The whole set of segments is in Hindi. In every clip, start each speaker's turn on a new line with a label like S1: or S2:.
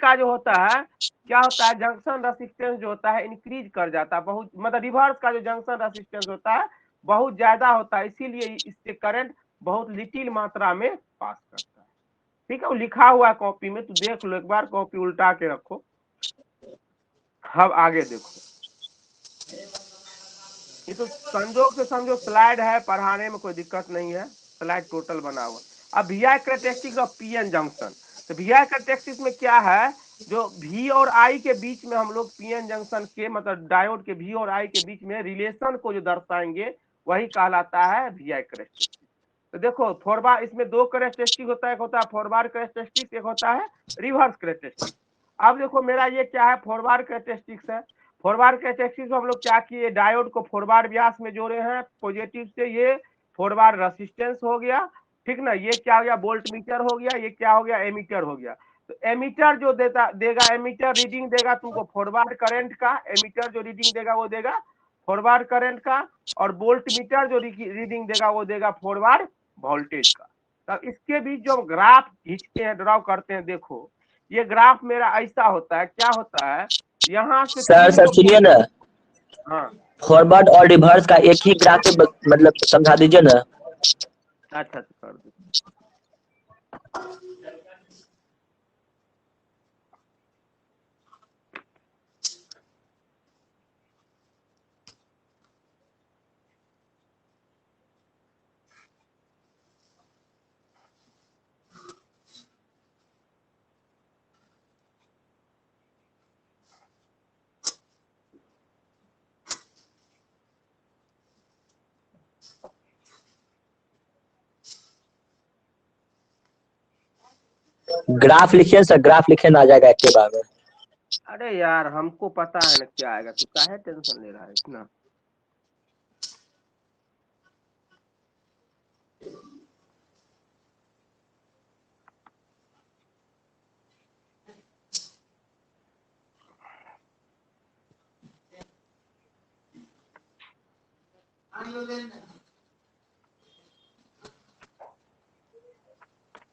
S1: का जो होता है क्या होता है, जंक्शन रेसिस्टेंस जो होता है इंक्रीज कर जाता है बहुत, मतलब रिवर्स का जो जंक्शन रेसिस्टेंस होता है बहुत ज्यादा होता है, इसीलिए इससे करंट बहुत लिटिल मात्रा में पास करता है। ठीक है, वो लिखा हुआ है कॉपी में, तो देख लो एक बार, कॉपी उल्टा के रखो। अब आगे देखो, ये तो संजोग से समझो स्लाइड है, पढ़ाने में कोई दिक्कत नहीं है, स्लाइड टोटल बना हुआ। अब VI characteristics of PN junction, तो वीआई कैरेक्टरिस्टिक्स में क्या है, जो V और I के बीच में हम लोग पीएन जंक्शन के मतलब डायोड के V और I के बीच में रिलेशन को जो दर्शाएंगे वही कहलाता है वीआई कैरेक्टरिस्टिक्स। तो देखो फॉरवर्ड, इसमें दो कैरेक्टरिस्टिक होता है, एक होता है फॉरवर्ड कैरेक्टरिस्टिक्स, एक होता है रिवर्स कैरेक्टरिस्टिक्स। अब देखो मेरा ये क्या है, फॉरवर्ड कैरेक्टरिस्टिक्स है। फॉरवर्ड कैरेक्टरिस्टिक्स हम लोग क्या किए, डायोड को फॉरवर्ड व्यास में जोड़े हैं पॉजिटिव से, ये फॉरवर्ड रेसिस्टेंस हो गया, ठीक ना। ये क्या हो गया, वोल्ट मीटर हो गया, ये क्या हो गया, एमीटर हो गया। तो एमीटर जो देगा एमीटर रीडिंग देगा तुमको फॉरवर्ड करंट का, एमीटर जो रीडिंग देगा वो देगा फॉरवर्ड करंट का, और वोल्ट मीटर जो रीडिंग देगा वो देगा फॉरवर्ड वोल्टेज का। तब इसके बीच जो हम ग्राफ खींचते हैं, ड्रॉ करते हैं, देखो ये ग्राफ मेरा ऐसा होता है, क्या होता है, यहाँ से
S2: सर सुनिए ना,
S1: हाँ
S2: फॉरवर्ड और रिवर्स का एक ही ग्राफ मतलब समझा दीजिए ना।
S1: अच्छा कर दो।
S2: ग्राफ लिखिए सर, ग्राफ लिखे ना आ जाएगा एक के बाद में।
S1: अरे यार हमको पता है ना क्या आएगा, तू काहे टेंशन ले रहा है इतना।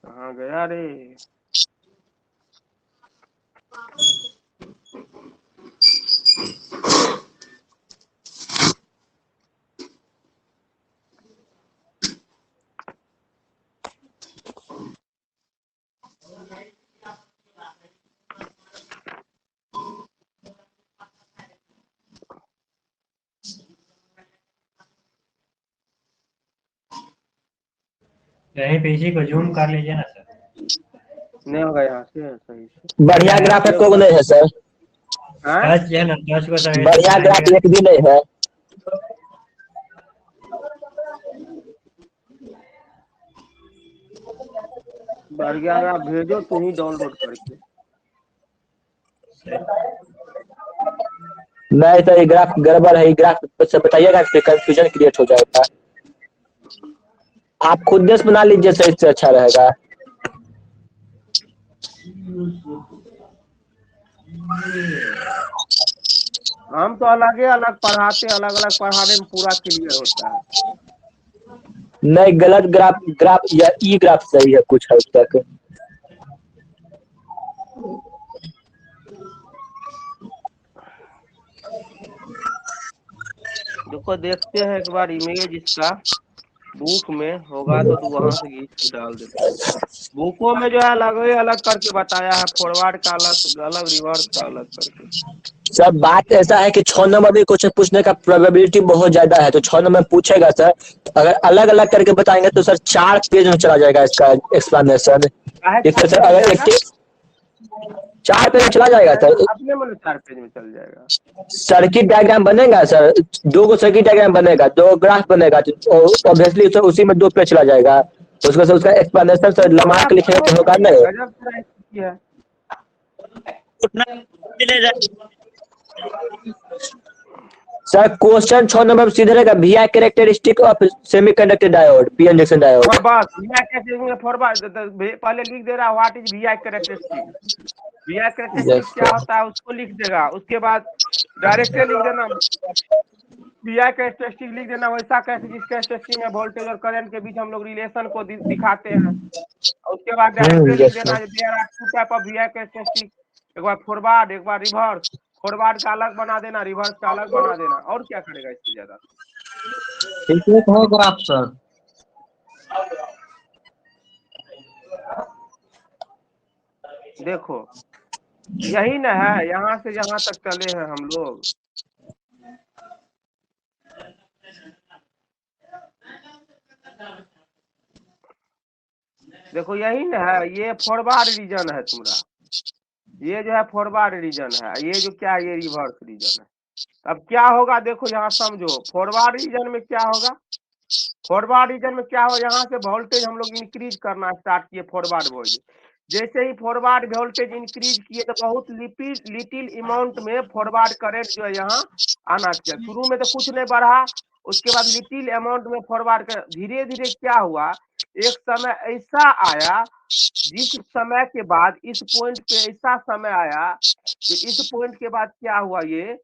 S1: कहाँ गया रे।
S3: यहीं पे इसी को जूम कर लीजिए ना सर।
S1: नहीं होगा यहाँ से सही से।
S2: बढ़िया ग्राफ एक को नहीं है सर,
S3: टच है ना, टच को सर
S2: बढ़िया ग्राफ एक भी नहीं है।
S1: बढ़िया ग्राफ भेजो तुम ही डाउनलोड करके।
S2: नहीं तो ये ग्राफ गड़बड़ है, ये ग्राफ से बताइएगा, फिर कंफ्यूजन क्रिएट हो जाएगा। आप खुद देश बना लीजिए सर, इससे अच्छा रहेगा।
S1: हम तो अलग अलग पढ़ाते, अलग अलग पढ़ाने में पूरा क्लियर होता है।
S2: नहीं गलत ग्राफ या ई ग्राफ सही है कुछ हद तक।
S1: देखो देखते हैं एक बार इमेज इसका, बुक में होगा तो तू वहां से खींच के डाल देता। बुकों में जो है अलग अलग करके बताया है, फॉरवर्ड का अलग अलग, रिवर्स का अलग करके।
S2: सर बात ऐसा है कि 6 नंबर में क्वेश्चन पूछने का प्रोबेबिलिटी बहुत ज्यादा है, तो 6 नंबर पूछेगा सर, अगर अलग अलग करके बताएंगे तो सर 4 पेज में चला जाएगा इसका एक्सप्लेनेशन। सर अगर 4 पेज में चला जाएगा सर,
S1: अपने मन 4 पेज में चल जाएगा।
S2: सर्किट डायग्राम बनेगा सर, 2 सर्किट डायग्राम बनेगा, 2 ग्राफ बनेगा, ऑब्वियसली सर उसी में 2 पेज चला जाएगा। उसका सर उसका एक्सप्लेनेशन सर लम्बा के लिखने तो होगा नहीं।
S1: गजब तरह है
S2: सर क्वेश्चन 6 नंबर सीधे रहेगा, VI characteristic of semiconductor diode, PN junction diode.
S1: बस वीआई कैरेक्टरिस्टिक फॉरवर्ड पहले लिख दे रहा, what is VI characteristic. VI characteristic क्या होता है उसको लिख देगा, उसके बाद डायरेक्टली लिख देना वीआई कैरेक्टरिस्टिक लिख देना, वैसा कैसे जिस कैरेक्टरिस्टिक में वोल्टेज और करंट के बीच हम लोग रिलेशन को दिखाते हैं। उसके बाद डायरेक्टली लिख देना there are two type of VI characteristic, एक बार फॉरवर्ड, एक बार रिवर्स। फॉरवर्ड का अलग बना देना, रिवर्स का अलग बना देना, और क्या करेगा इससे ज्यादा।
S3: ठीक है ग्राफ सर।
S1: देखो यही ना है, यहाँ से यहाँ तक चले हैं हम लोग। देखो यही ना है, ये फॉरवर्ड रीजन है तुम्हारा, ये जो है फॉरवर्ड रीजन है, ये जो क्या है ये रिवर्स रीजन है। अब क्या होगा देखो यहाँ समझो, फॉरवर्ड रीजन में क्या होगा, फॉरवर्ड रीजन में क्या हो, यहाँ से वोल्टेज हम लोग इंक्रीज करना स्टार्ट किए फॉरवर्ड वोल्टेज। जैसे ही फॉरवर्ड वोल्टेज इंक्रीज किए तो बहुत लिटिल अमाउंट में फॉरवर्ड करंट जो है यहाँ आना चाहिए। शुरू में तो कुछ नहीं बढ़ा, उसके बाद लिटिल अमाउंट में फॉरवर्ड कर, धीरे धीरे क्या हुआ, एक समय ऐसा आया जिस समय के बाद इस पॉइंट पे ऐसा समय आया कि इस पॉइंट के बाद क्या हुआ, ये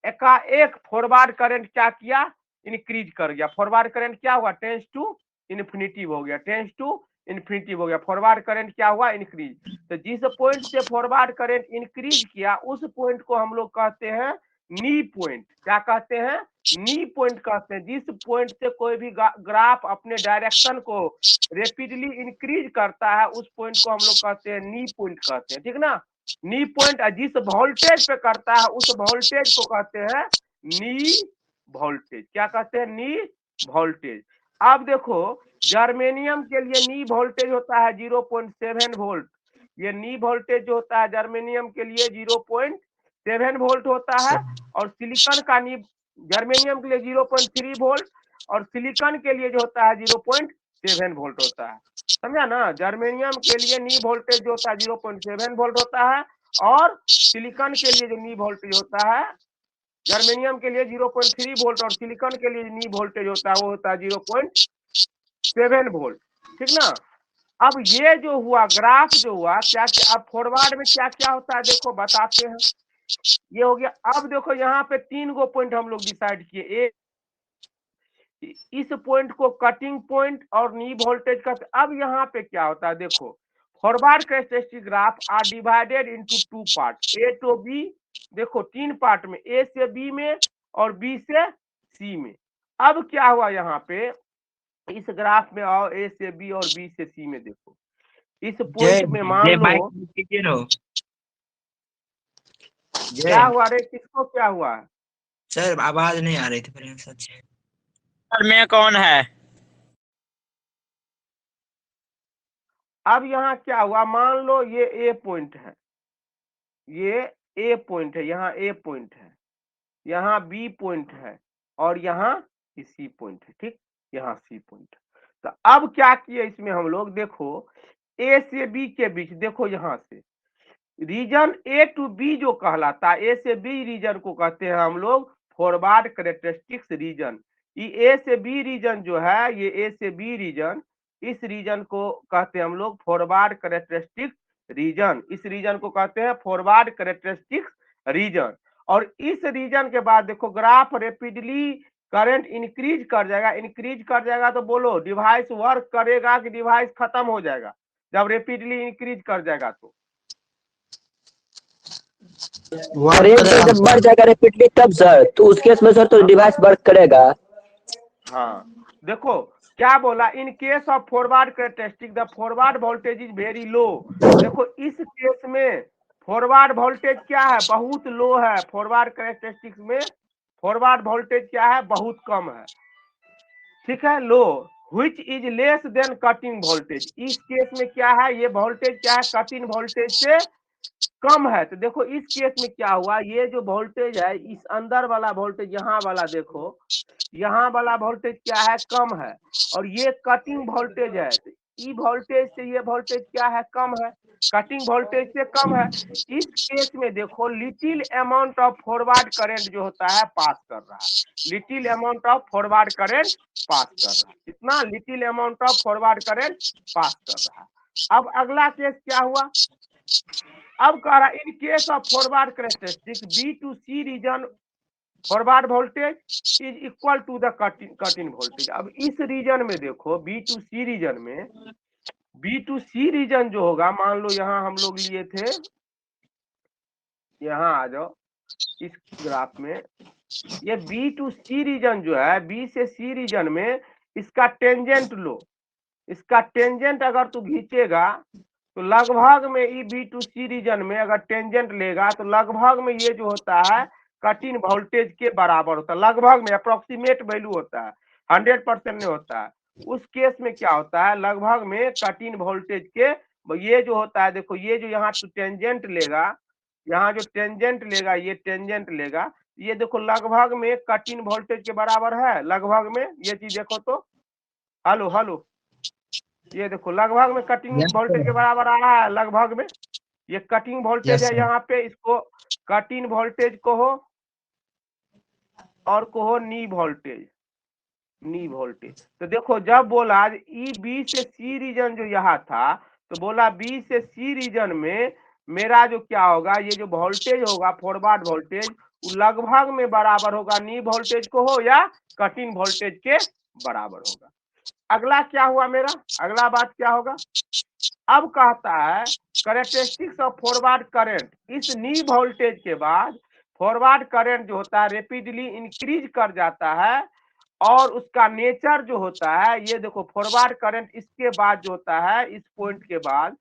S1: एकाएक फॉरवर्ड करंट क्या किया, इंक्रीज कर गया। फॉरवर्ड करंट क्या हुआ, टेंस टू इन्फिनिटिव हो गया, टेंस टू इन्फिनिटिव हो गया। फॉरवर्ड करंट क्या हुआ, इंक्रीज। तो जिस पॉइंट से फॉरवर्ड करंट इंक्रीज किया उस पॉइंट को हम लोग कहते हैं नी पॉइंट। क्या कहते हैं, नी पॉइंट कहते हैं। जिस पॉइंट से कोई भी ग्राफ अपने डायरेक्शन को रेपिडली इंक्रीज करता है उस पॉइंट को हम लोग कहते हैं नी पॉइंट कहते हैं, ठीक ना। नी पॉइंट जिस वोल्टेज पे करता है उस वोल्टेज को कहते हैं नी वोल्टेज। क्या कहते हैं, नी वोल्टेज। अब देखो जर्मेनियम के लिए नी वोल्टेज होता है 0.7 वोल्ट। ये नी वोल्टेज जो होता है जर्मेनियम के लिए 0.7 वोल्ट होता है, और सिलिकॉन का नी जर्मेनियम के लिए 0.3 वोल्ट, और सिलिकॉन के लिए जो होता है 0.7 वोल्ट होता है। समझा ना, जर्मेनियम के लिए नी वोल्टेज जो होता है 0.7 वोल्ट होता है, और सिलिकॉन के लिए जो नी वोल्टेज होता है, जर्मेनियम के लिए 0.3 वोल्ट और सिलिकॉन के लिए नी वोल्टेज होता है वो होता है 0.7 वोल्ट, ठीक ना। अब ये जो हुआ ग्राफ जो हुआ क्या क्या, अब फॉरवर्ड में क्या क्या होता है देखो बताते हैं। ये हो गया। अब देखो यहाँ पे 3 गो पॉइंट हम लोग डिसाइड किए, एक इस पॉइंट को कटिंग पॉइंट और नी वोल्टेज का। अब यहाँ पे क्या होता है देखो, forward characteristic graph are divided into 2 part, A to B. देखो 3 पार्ट में, ए से बी में और बी से सी में। अब क्या हुआ यहाँ पे इस ग्राफ में, आओ ए से बी और बी से सी में देखो, इस पॉइंट में मान लो क्या हुआ रे, किसको क्या हुआ है
S4: सर, आवाज नहीं आ रही थी प्रेम सच।
S5: सर में कौन है।
S1: अब यहाँ क्या हुआ, मान लो ये ए पॉइंट है, ये ए पॉइंट है, यहाँ ए पॉइंट है, यहाँ बी पॉइंट है, और यहाँ सी पॉइंट है, ठीक, यहाँ सी पॉइंट। तो अब क्या किए इसमें हम लोग, देखो ए से बी के बीच, देखो यहाँ से रीजन ए टू बी जो कहलाता है, ए से बी रीजन को कहते हैं हम लोग फॉरवर्ड कैरेक्टरिस्टिक्स रीजन। ये ए से बी रीजन जो है, ये ए से बी रीजन, इस रीजन को कहते हैं हम लोग फॉरवर्ड कैरेक्टरिस्टिक्स रीजन। इस रीजन को कहते हैं फॉरवर्ड कैरेक्टरिस्टिक्स रीजन। और इस रीजन के बाद देखो ग्राफ रेपिडली करंट इंक्रीज कर जाएगा। इंक्रीज कर जाएगा तो बोलो डिवाइस वर्क करेगा कि डिवाइस खत्म हो जाएगा, जब रेपिडली इंक्रीज कर जाएगा तो
S2: जब बढ़ जाएगा रेपिडली तब सर, तो उस केस में सर तो डिवाइस वर्क करेगा।
S1: हाँ देखो क्या बोला, इन case of forward characteristic the forward voltage is very low. देखो इस केस में फॉरवर्ड वोल्टेज क्या है, बहुत लो है। फॉरवर्ड कैरेक्टरिस्टिक्स में फॉरवर्ड वोल्टेज क्या है, बहुत कम है, ठीक है, low. Which is less than cutting voltage. इस केस में क्या है, ये वोल्टेज क्या है, कटिंग वोल्टेज से कम है। तो देखो इस केस में क्या हुआ, ये जो वोल्टेज है इस अंदर वाला वोल्टेज, यहाँ वाला देखो, यहाँ वाला वोल्टेज क्या है, कम है, और ये कटिंग वोल्टेज है। तो ई वोल्टेज से ये वोल्टेज क्या है, कम है, कटिंग वोल्टेज से कम है। इस केस में देखो little amount of forward current जो होता है पास कर रहा है, little amount of forward current pass कर रहा है। इतना little amount of forward current pass कर रहा है। अब अगला केस क्या हुआ, अब कह रहा in case of forward characteristic B to C region forward voltage is equal to the cutting voltage. अब इस रीजन में देखो बी टू सी रीजन में, बी टू सी रीजन जो होगा, मान लो यहाँ हम लोग लिए थे यहाँ आ जाओ इस ग्राफ में, ये बी टू सी रीजन जो है, बी से सी रीजन में इसका टेंजेंट लो, इसका टेंजेंट अगर तू खींचेगा तो लगभग में ई बी टू सी रीजन में अगर टेंजेंट लेगा तो लगभग में ये जो होता है कट इन वोल्टेज के बराबर होता है, लगभग में अप्रोक्सीमेट वैल्यू होता है, 100% नहीं होता है। उस केस में क्या होता है, लगभग में कट इन वोल्टेज के, ये जो होता है देखो, ये जो यहाँ टेंजेंट लेगा, यहाँ जो टेंजेंट लेगा, ये टेंजेंट लेगा, ये देखो लगभग में कट इन वोल्टेज के बराबर है, लगभग में ये चीज देखो तो, हेलो हेलो, ये देखो लगभग में कटिंग
S6: Yes,
S1: वोल्टेज के
S6: sir.
S1: बराबर आ रहा है, लगभग में ये कटिंग वोल्टेज
S6: Yes,
S1: है,
S6: sir.
S1: यहाँ पे इसको कटिंग वोल्टेज कहो और कहो नी वोल्टेज, नी वोल्टेज। तो देखो जब बोला ई बी से सी रीजन जो यहाँ था, तो बोला बी से सी रीजन में मेरा जो क्या होगा, ये जो वोल्टेज होगा फॉरवर्ड वोल्टेज, वो लगभग में बराबर होगा नी वोल्टेज को हो या कटिंग वोल्टेज के बराबर होगा। अगला क्या हुआ मेरा, अगला बात क्या होगा, अब कहता है कैरेक्टरिस्टिक्स ऑफ फॉरवर्ड करंट, इस नी वोल्टेज के बाद फॉरवर्ड करंट जो होता है रेपिडली इंक्रीज कर जाता है, और उसका नेचर जो होता है, ये देखो फॉरवर्ड करंट इसके बाद जो होता है, इस पॉइंट के बाद,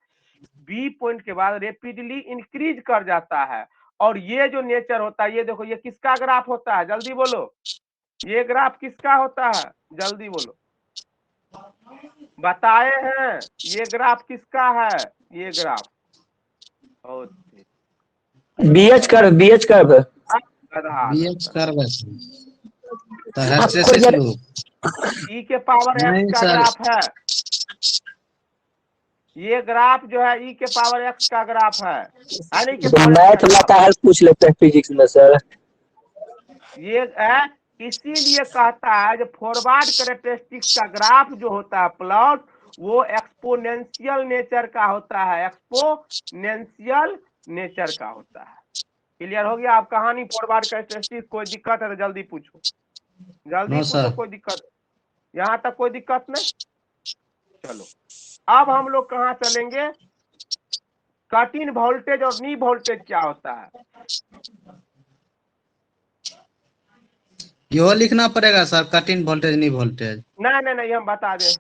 S1: बी पॉइंट के बाद रेपिडली इंक्रीज कर जाता है, और ये जो नेचर होता है, ये देखो ये किसका ग्राफ होता है, जल्दी बोलो, ये ग्राफ किसका होता है, जल्दी बोलो, बताए हैं, ये ग्राफ किसका है, ये ग्राफ
S2: बीएच कर्व
S1: गधा
S6: BH कर्व है sir. तो hysteresis loop.
S1: ई के पावर
S6: नहीं
S1: एक्स का
S6: सर.
S1: ग्राफ है, ये ग्राफ जो है ई के पावर एक्स का ग्राफ है नहीं के
S2: तो
S1: पावर
S2: मैथ वाला का हेल्प पूछ लेते हैं फिजिक्स में सर।
S1: ये है, इसीलिए कहता है जो फॉरवर्ड कैरेक्टरिस्टिक्स का ग्राफ जो होता है प्लॉट, वो एक्सपोनेंशियल नेचर का होता है, एक्सपोनेंशियल नेचर का होता है। क्लियर हो गया, आप कहानी फॉरवर्ड कैरेक्टरिस्टिक्स, कोई दिक्कत है तो जल्दी पूछो, जल्दी
S6: No,
S1: पूछो,
S6: sir.
S1: कोई दिक्कत, यहाँ तक कोई दिक्कत नहीं। चलो अब हम लोग कहाँ चलेंगे, कट इन वोल्टेज और नी वोल्टेज क्या होता है,
S6: यो लिखना पड़ेगा सर, कट इन वोल्टेज नहीं वोल्टेज.
S1: नहीं नहीं हम बता दें,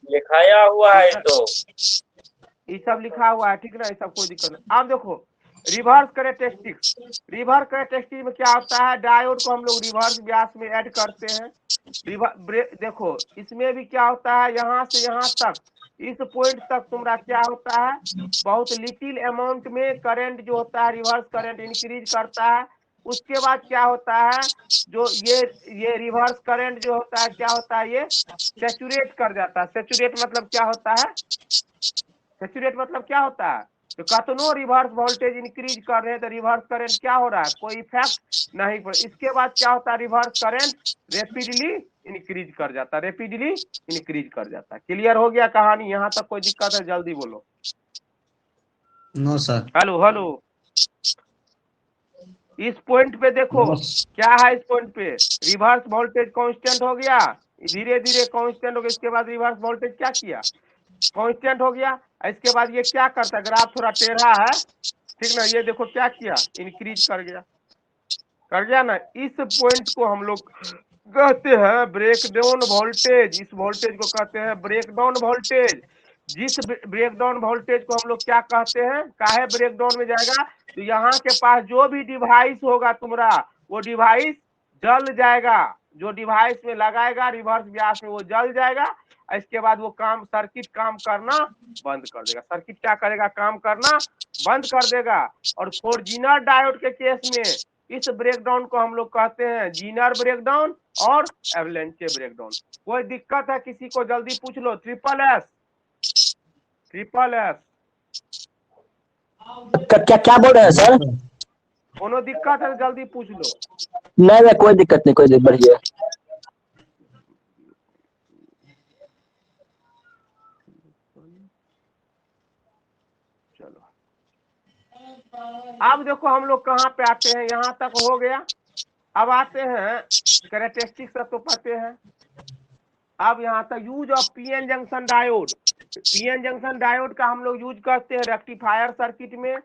S5: लिखाया हुआ है तो
S1: ये सब लिखा हुआ है, ठीक ना, ये सब कोई दिक्कत नहीं। अब देखो रिवर्स कैरेक्टरिस्टिक्स, रिवर्स कैरेक्टरिस्टिक्स में क्या होता है, डायोड को हम लोग रिवर्स व्यास में ऐड करते हैं, देखो इसमें भी क्या होता है, यहाँ से यहाँ तक, इस पॉइंट तक तुम्हारा क्या होता है, बहुत लिटिल अमाउंट में करंट जो होता है रिवर्स करंट इंक्रीज करता है, उसके बाद क्या होता है, जो ये रिवर्स करंट जो होता है क्या होता है, ये सैचुरेट कर जाता है। सैचुरेट मतलब क्या होता है, सैचुरेट मतलब क्या होता है, तो कतनो रिवर्स वोल्टेज इंक्रीज कर रहे हैं तो रिवर्स करंट क्या हो रहा है, कोई इफेक्ट नहीं पड़। इसके बाद क्या होता है, रिवर्स करंट रेपिडली इंक्रीज कर जाता है, रेपिडली इंक्रीज कर जाता है। क्लियर हो गया कहानी, यहाँ तक कोई दिक्कत है जल्दी बोलो।
S6: No sir.
S1: हेलो हेलो, इस पॉइंट पे देखो
S6: No.
S1: क्या है, इस पॉइंट पे रिवर्स वोल्टेज कांस्टेंट हो गया, धीरे धीरे कांस्टेंट हो गया, इसके बाद रिवर्स वोल्टेज क्या किया, कांस्टेंट हो गया। इसके बाद ये क्या करता है, ग्राफ थोड़ा टेढ़ा है, ठीक ना, ये देखो क्या किया, इंक्रीज कर गया ना। इस पॉइंट को हम लोग कहते हैं ब्रेक डाउन वोल्टेज, इस वोल्टेज को कहते हैं ब्रेक डाउन वोल्टेज। जिस ब्रेक डाउन वोल्टेज को हम लोग क्या कहते हैं, काहे ब्रेक डाउन में जाएगा, तो यहाँ के पास जो भी डिवाइस होगा तुम्हारा, वो डिवाइस जल जाएगा, जो डिवाइस में लगाएगा रिवर्स व्यास में वो जल जाएगा। इसके बाद वो काम सर्किट काम करना बंद कर देगा, सर्किट क्या करेगा, काम करना बंद कर देगा। और फोर्जिनर डायोड के केस में इस ब्रेकडाउन को हम लोग कहते हैं जीनर ब्रेकडाउन और एवलेंचे ब्रेकडाउन। कोई दिक्कत है किसी को, जल्दी पूछ लो, ट्रिपल एस
S2: क्या बोल रहे हैं सर?
S1: कोनो दिक्कत है जल्दी पूछ लो।
S2: नहीं कोई दिक्कत नहीं, कोई दिक्कत, बढ़िया।
S1: चलो अब देखो हम लोग कहाँ पे आते हैं, यहाँ तक हो गया। अब आते हैं कैरेक्टरिस्टिक्स, तो पते हैं अब यहाँ तक use of PN junction diode. PN junction diode का हम लोग यूज करते हैं रेक्टिफायर सर्किट में,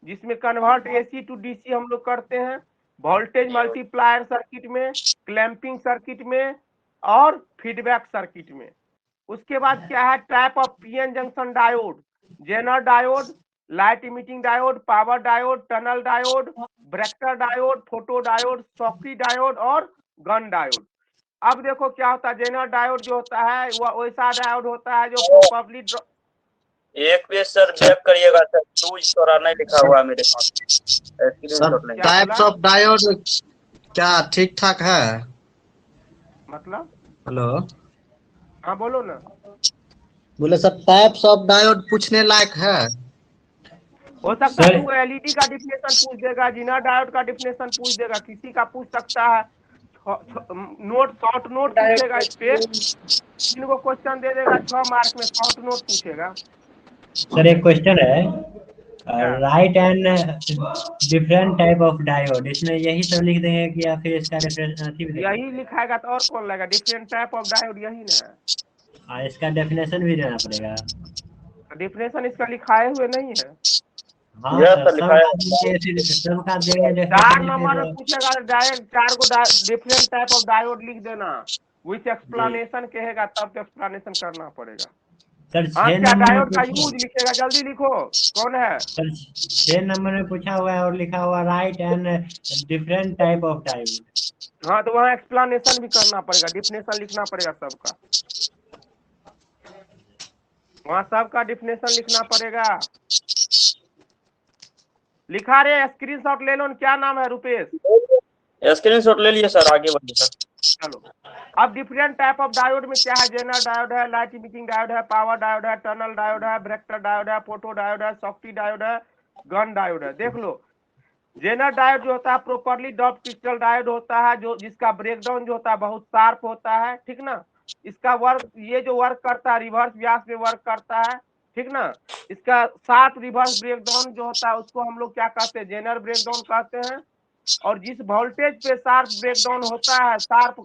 S1: जिसमें कन्वर्ट एसी टू डीसी हम लोग करते हैं, वोल्टेज मल्टीप्लायर सर्किट में, क्लैंपिंग सर्किट में और फीडबैक सर्किट में। उसके बाद क्या है type of PN junction diode, zener diode, light emitting diode, power diode, tunnel diode, varactor diode, photo diode, Schottky diode और गन डायोड। अब देखो क्या होता है, जेनर डायोड जो होता है वह वैसा डायोड होता है जो प्रोपरली
S5: एक पेज सर बैक करिएगा सर, 2 लिखा हुआ है मेरे पास।
S6: सर टाइप्स ऑफ डायोड क्या ठीक ठाक है?
S1: मतलब
S6: हेलो,
S1: हाँ बोलो ना।
S6: बोले सर टाइप्स ऑफ डायोड पूछने लायक है?
S1: हो सकता है
S3: सर
S1: तुमको एलईडी का डिफिनेशन पूछ देगा, जेनर डायोड का डिफिनेशन पूछ देगा, किसी का पूछ सकता है, नोट शॉर्ट नोट पूछेगा, इस पे 3 को क्वेश्चन दे देगा, 6 मार्क में शॉर्ट नोट पूछेगा।
S3: सर एक क्वेश्चन है,
S1: क्या?
S3: Right and different type of diode, इसमें यही सब लिख देंगे कि या फिर इसका डिफरेंस भी देंगे?
S1: यही लिखाएगा तो और कौन लगेगा, डिफरेंट टाइप ऑफ डायोड यही ना है।
S3: इसका डेफिनेशन भी देना पड़ेगा?
S1: डिफिनेशन इसका लिखाए हुए नहीं है।
S3: हाँ
S5: यह
S3: सर,
S5: सर लिखा है।
S3: सबका देंगे
S1: 4
S3: definition,
S1: नंबर में
S3: फिर
S1: पूछेगा डायरेक्ट 4 को डिफरेंट टाइप ऑफ डायोड लिख देना, विथ एक्सप्लेनेशन कहेगा तब तो एक्सप्लेनेशन करना पड़ेगा।
S3: सर
S1: हाँ
S3: 6
S1: क्या
S3: नंबर में
S1: डायोड का
S3: पूछा,
S1: यूज लिखेगा, जल्दी लिखो कौन है।
S3: सर 6 नंबर में पूछा हुआ है और लिखा हुआ right and different type of diode.
S1: हाँ तो वहाँ एक्सप्लेनेशन भी करना पड़ेगा, डिफिनेशन लिखना पड़ेगा सबका, वहाँ सबका डिफिनेशन लिखना पड़ेगा। लिखा रे, स्क्रीनशॉट ले लो। क्या नाम है? रुपेश।
S5: स्क्रीनशॉट ले लिए सर, आगे बढ़िए सर।
S1: चलो अब डिफरेंट टाइप ऑफ डायोड में क्या है, जेनर डायोड है, लाइट इमिटिंग डायोड है, पावर डायोड है, टनल डायोड है, ब्रेक्टर डायोड है, फोटो डायोड है, शॉकी डायोड है, गन डायोड है। देख लो, जेनर डायोड जो होता है प्रॉपरली डॉप क्रिस्टल डायोड होता है, जो जिसका ब्रेकडाउन जो होता है बहुत शार्प होता है, ठीक ना। इसका वर्क, ये जो वर्क करता है रिवर्स व्यास में वर्क करता है, ठीक ना। इसका शार्प रिवर्स ब्रेकडाउन जो होता है उसको हम लोग क्या कहते हैं, जेनर ब्रेकडाउन कहते हैं। और जिस वोल्टेज पे शार्प ब्रेकडाउन होता है, शार्प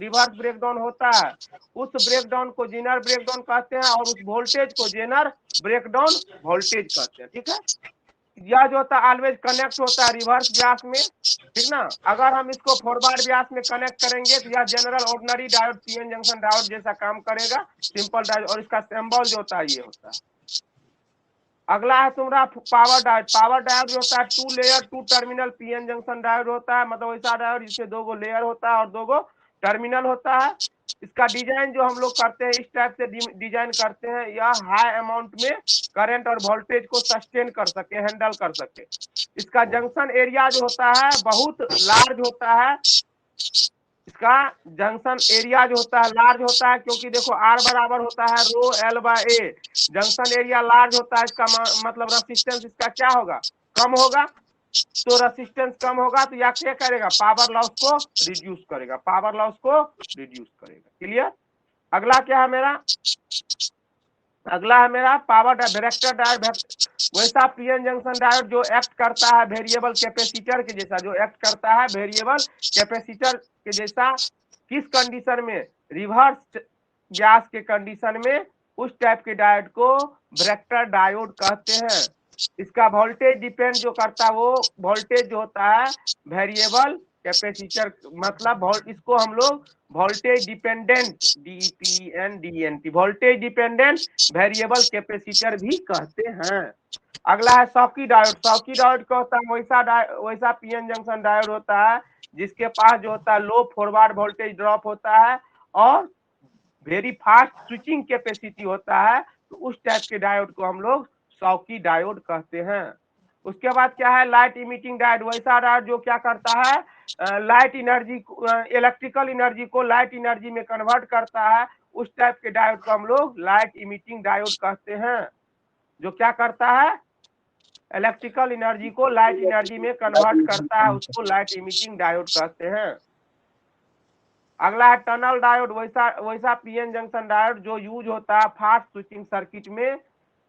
S1: रिवर्स ब्रेकडाउन होता है, उस ब्रेकडाउन को जेनर ब्रेकडाउन कहते हैं, और उस वोल्टेज को जेनर ब्रेकडाउन वोल्टेज कहते हैं, ठीक है। यह जो होता है ऑलवेज कनेक्ट होता है रिवर्स व्यास में, ठीक ना। अगर हम इसको फॉरवर्ड व्यास में कनेक्ट करेंगे तो यह general ordinary diode PN junction diode जैसा काम करेगा, सिंपल डायोड। और इसका सिंबल जो होता है ये होता है। अगला है तुम्हारा पावर डायोड। पावर डायोड जो होता है 2 layer 2 terminal PN junction diode होता है, मतलब ऐसा डायोड जिसमें 2 लेयर होता है और 2 टर्मिनल होता है। इसका डिजाइन जो हम लोग करते हैं इस टाइप से डिजाइन करते हैं, यह हाई अमाउंट में करंट और वोल्टेज को सस्टेन कर सके, हैंडल कर सके। इसका जंक्शन एरिया जो होता है बहुत लार्ज होता है, इसका जंक्शन एरिया जो होता है लार्ज होता है, क्योंकि देखो R बराबर होता है rho L by A। Junction area large होता है, इसका मतलब रेसिस्टेंस इसका क्या होगा, कम होगा। तो रेसिस्टेंस कम होगा तो या क्या करेगा, पावर लॉस को रिड्यूस करेगा, पावर लॉस को रिड्यूस करेगा। क्लियर। अगला क्या है मेरा, अगला है मेरा पावर ब्रेक्टर डायोड। वैसा पीएन जंक्शन डायोड जो एक्ट करता है वेरिएबल कैपेसिटर के जैसा, जो एक्ट करता है वेरिएबल कैपेसिटर के जैसा। किस कंडीशन में, रिवर्स व्यास के कंडीशन में, उस टाइप के डायोड को ब्रेक्टर डायोड कहते हैं। इसका वोल्टेज डिपेंड जो करता है, वो वोल्टेज जो होता है वेरिएबल कैपेसिटर, मतलब इसको हम लोग voltage dependent DPNDNT voltage dependent variable capacitor भी कहते हैं। अगला है शॉकी डायोड। शॉकी डायोड क्या होता है, वैसा पीएन जंक्शन डायोड होता है जिसके पास जो होता है लो फॉरवर्ड वोल्टेज ड्रॉप होता है और वेरी फास्ट स्विचिंग कैपेसिटी होता है, तो उस टाइप के डायोड को हम लोग शॉकी डायोड कहते हैं। उसके बाद क्या है, लाइट इमिटिंग डायोड। वैसा डायोड जो क्या करता है, लाइट एनर्जी, इलेक्ट्रिकल एनर्जी को लाइट एनर्जी में कन्वर्ट करता है, उस टाइप के डायोड को हम लोग लाइट इमिटिंग डायोड कहते हैं। जो क्या करता है, इलेक्ट्रिकल एनर्जी को लाइट एनर्जी में कन्वर्ट करता है, उसको लाइट इमिटिंग डायोड कहते हैं। अगला है टनल डायोड। वैसा पीएन जंक्शन डायोड जो यूज होता है फास्ट स्विचिंग सर्किट में,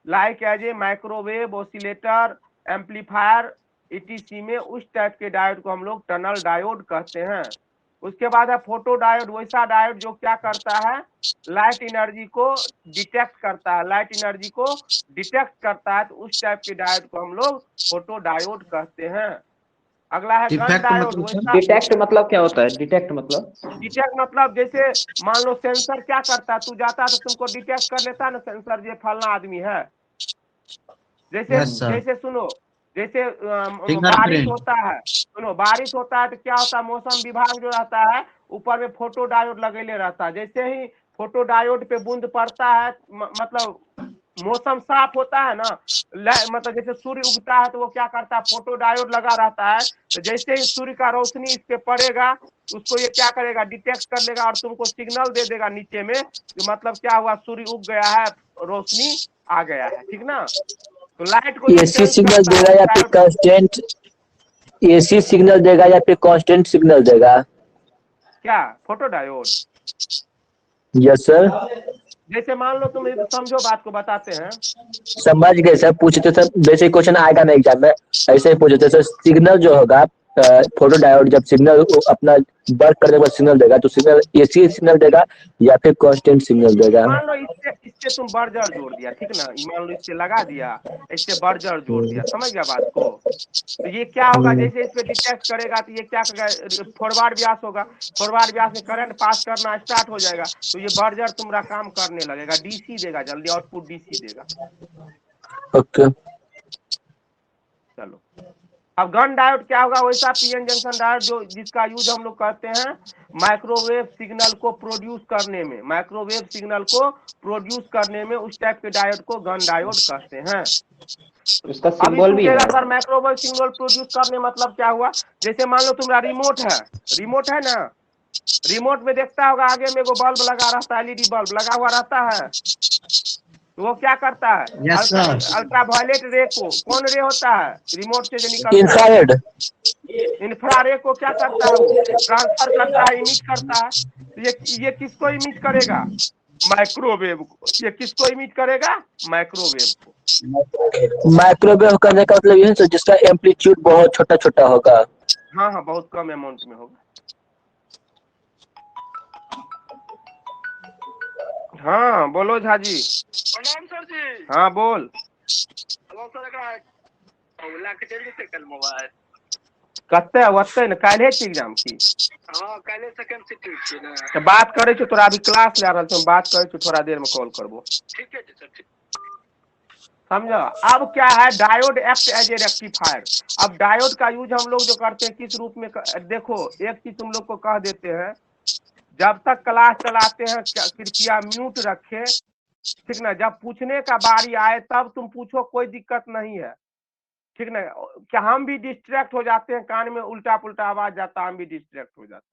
S1: like as a microwave, oscillator, amplifier, ETC में, उस टाइप के डायोड को हम लोग टनल डायोड कहते हैं। उसके बाद है फोटो डायोड, वैसा डायोड जो क्या करता है, लाइट एनर्जी को डिटेक्ट करता है, लाइट एनर्जी को डिटेक्ट करता है, तो उस टाइप के डायोड को हम लोग फोटो डायोड कहते हैं। अगला है गन डायोड। वैसा
S7: डिटेक्ट मतलब क्या होता है? डिटेक्ट मतलब
S1: डिटेक्ट मतलब जैसे मान लो सेंसर क्या करता है, तू जाता है तो तुमको डिटेक्ट कर लेता है ना सेंसर, ये फलना आदमी है। जैसे
S6: Yes, sir.
S1: जैसे सुनो, जैसे बारिश
S6: Fingerprint.
S1: होता है, सुनो बारिश होता है तो क्या होता है, मौसम विभाग जो रहता है ऊपर में फोटो डायोड लगेले रहता है। जैसे ही फोटो डायोड पे बूंद पड़ता है, मतलब मौसम साफ होता है ना, मतलब जैसे सूर्य उगता है तो वो क्या करता है, फोटो डायोड लगा रहता है, तो जैसे ही सूर्य का रोशनी इस पे पड़ेगा उसको ये क्या करेगा, डिटेक्ट कर लेगा और तुमको सिग्नल दे देगा नीचे में, जो मतलब क्या हुआ, सूर्य उग गया है, रोशनी आ गया है, ठीक ना। तो लाइट को
S2: एसी सिग्नल देगा या फिर कांस्टेंट, एसी सिग्नल देगा या फिर कांस्टेंट सिग्नल देगा?
S1: क्या फोटो डायोड?
S2: Yes sir.
S1: जैसे मान लो तुम समझो बात को, बताते हैं।
S2: समझ गए सर, पूछते सर, वैसे क्वेश्चन आएगा ना एग्जाम में, ऐसे ही पूछते सर। सिग्नल जो होगा, फोटो डायोड जब सिग्नल अपना वर्क करने पर सिग्नल देगा, तो सिग्नल एसी सिग्नल देगा या फिर कांस्टेंट सिग्नल देगा?
S1: मान लो इससे तुम बर्जर जोड़ दिया, ठीक ना, मान लो इससे लगा दिया, इससे बर्जर जोड़ दिया, समझ गया बात को। तो ये क्या होगा, जैसे इस पे डिटेक्ट करेगा तो ये क्या करेगा, फॉरवर्ड व्यास होगा, फॉरवर्ड व्यास में करंट पास करना स्टार्ट हो जाएगा, तो ये बर्जर तुम्हारा काम करने लगेगा, डीसी देगा, जल्दी आउटपुट डीसी देगा।
S2: ओके।
S1: चलो, अब गन डायोड क्या होगा, वैसा पीएन जंक्शन डायोड जो जिसका यूज हम लोग करते हैं माइक्रोवेव सिग्नल को प्रोड्यूस करने में, माइक्रोवेव सिग्नल को प्रोड्यूस करने में, उस टाइप के डायोड को गन डायोड कहते हैं।
S7: उसका
S1: अभी
S7: सिंबल भी है।
S1: सर माइक्रोवेव सिग्नल प्रोड्यूस करने मतलब क्या हुआ, जैसे मान लो तुम्हारा रिमोट है ना, रिमोट में देखता होगा आगे में एगो बल्ब लगा रहता है, एलईडी बल्ब लगा हुआ रहता है, तो वो क्या करता है,
S6: Yes, sir.
S1: अल्ट्रावायलेट रे को, कौन रे होता है रिमोट से जो निकलता है,
S2: इंफ्रारेड।
S1: इंफ्रारेड को क्या करता है, वो ट्रांसफर करता है, इमिट करता है। तो ये किसको इमिट करेगा, माइक्रोवेव को। ये किसको इमिट करेगा, माइक्रोवेव को।
S2: माइक्रोवेव करने का मतलब ये है जिसका एम्पलीट्यूड बहुत छोटा छोटा होगा।
S1: हाँ हाँ, बहुत कम अमाउंट में होगा। हाँ बोलो झा जी।
S5: प्रणाम सर जी।
S1: हाँ बोल।
S5: हेलो सर, कल मोबाइल
S1: कते वते न काल्हे के एग्जाम की।
S5: हाँ काल्हे सेकंड सिटी छी ना।
S1: तो बात करे छ, तोरा अभी क्लास ले रहल छ, बात करे छ, थोड़ा देर में कॉल करबो।
S5: ठीक है जी सर, ठीक।
S1: समझो अब क्या है, diode act as a rectifier. अब डायोड का यूज हम लोग जो करते हैं किस रूप में देखो, एक चीज तुम लोग को कह देते हैं, जब तक क्लास चलाते हैं कृपया म्यूट रखे, ठीक ना। जब पूछने का बारी आए तब तुम पूछो, कोई दिक्कत नहीं है, ठीक ना। क्या हम भी डिस्ट्रैक्ट हो जाते हैं, कान में उल्टा पुल्टा आवाज जाता है, हम भी डिस्ट्रैक्ट हो जाते हैं।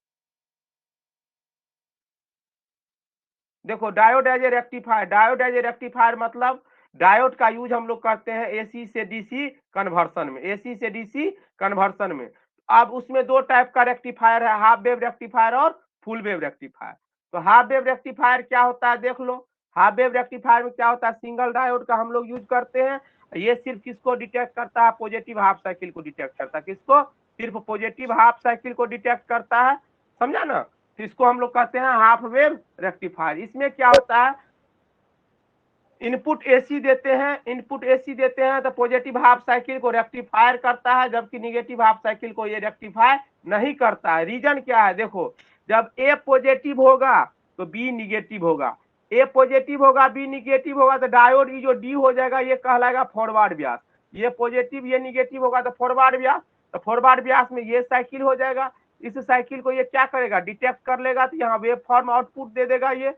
S1: देखो diode as a rectifier, diode as a rectifier मतलब डायोड का यूज हम लोग करते हैं एसी से डीसी कन्वर्सन में, एसी से डीसी कन्वर्सन में। अब उसमें दो टाइप का रेक्टिफायर है, हाफ वेव रेक्टिफायर और फुल वेव रेक्टिफायर। तो हाफ वेव रेक्टिफायर क्या होता है देख लो, हाफ वेव रेक्टिफायर में क्या होता है, सिंगल डायोड का हम लोग यूज करते हैं। ये सिर्फ किसको डिटेक्ट करता है, पॉजिटिव हाफ साइकिल को डिटेक्ट करता है, किसको, सिर्फ पॉजिटिव हाफ साइकिल को डिटेक्ट करता है, समझा ना। तो इसको हम लोग कहते हैं हाफ वेव रेक्टिफायर। इसमें क्या होता है, इनपुट एसी देते हैं, इनपुट एसी देते हैं तो पॉजिटिव हाफ साइकिल को रेक्टिफायर करता है, जबकि निगेटिव हाफ साइकिल को ये रेक्टिफाई नहीं करता है। रीजन क्या है देखो, जब ए पॉजिटिव होगा तो बी निगेटिव होगा, ए पॉजिटिव होगा बी निगेटिव होगा, तो डायोड ये जो डी हो जाएगा ये कहलाएगा फॉरवर्ड व्यास। ये पॉजिटिव ये निगेटिव होगा तो फॉरवर्ड व्यास, तो फॉरवर्ड व्यास में ये साइकिल हो जाएगा। इस साइकिल को ये क्या करेगा, डिटेक्ट कर लेगा, तो यहाँ वेव फॉर्म आउटपुट दे देगा ये।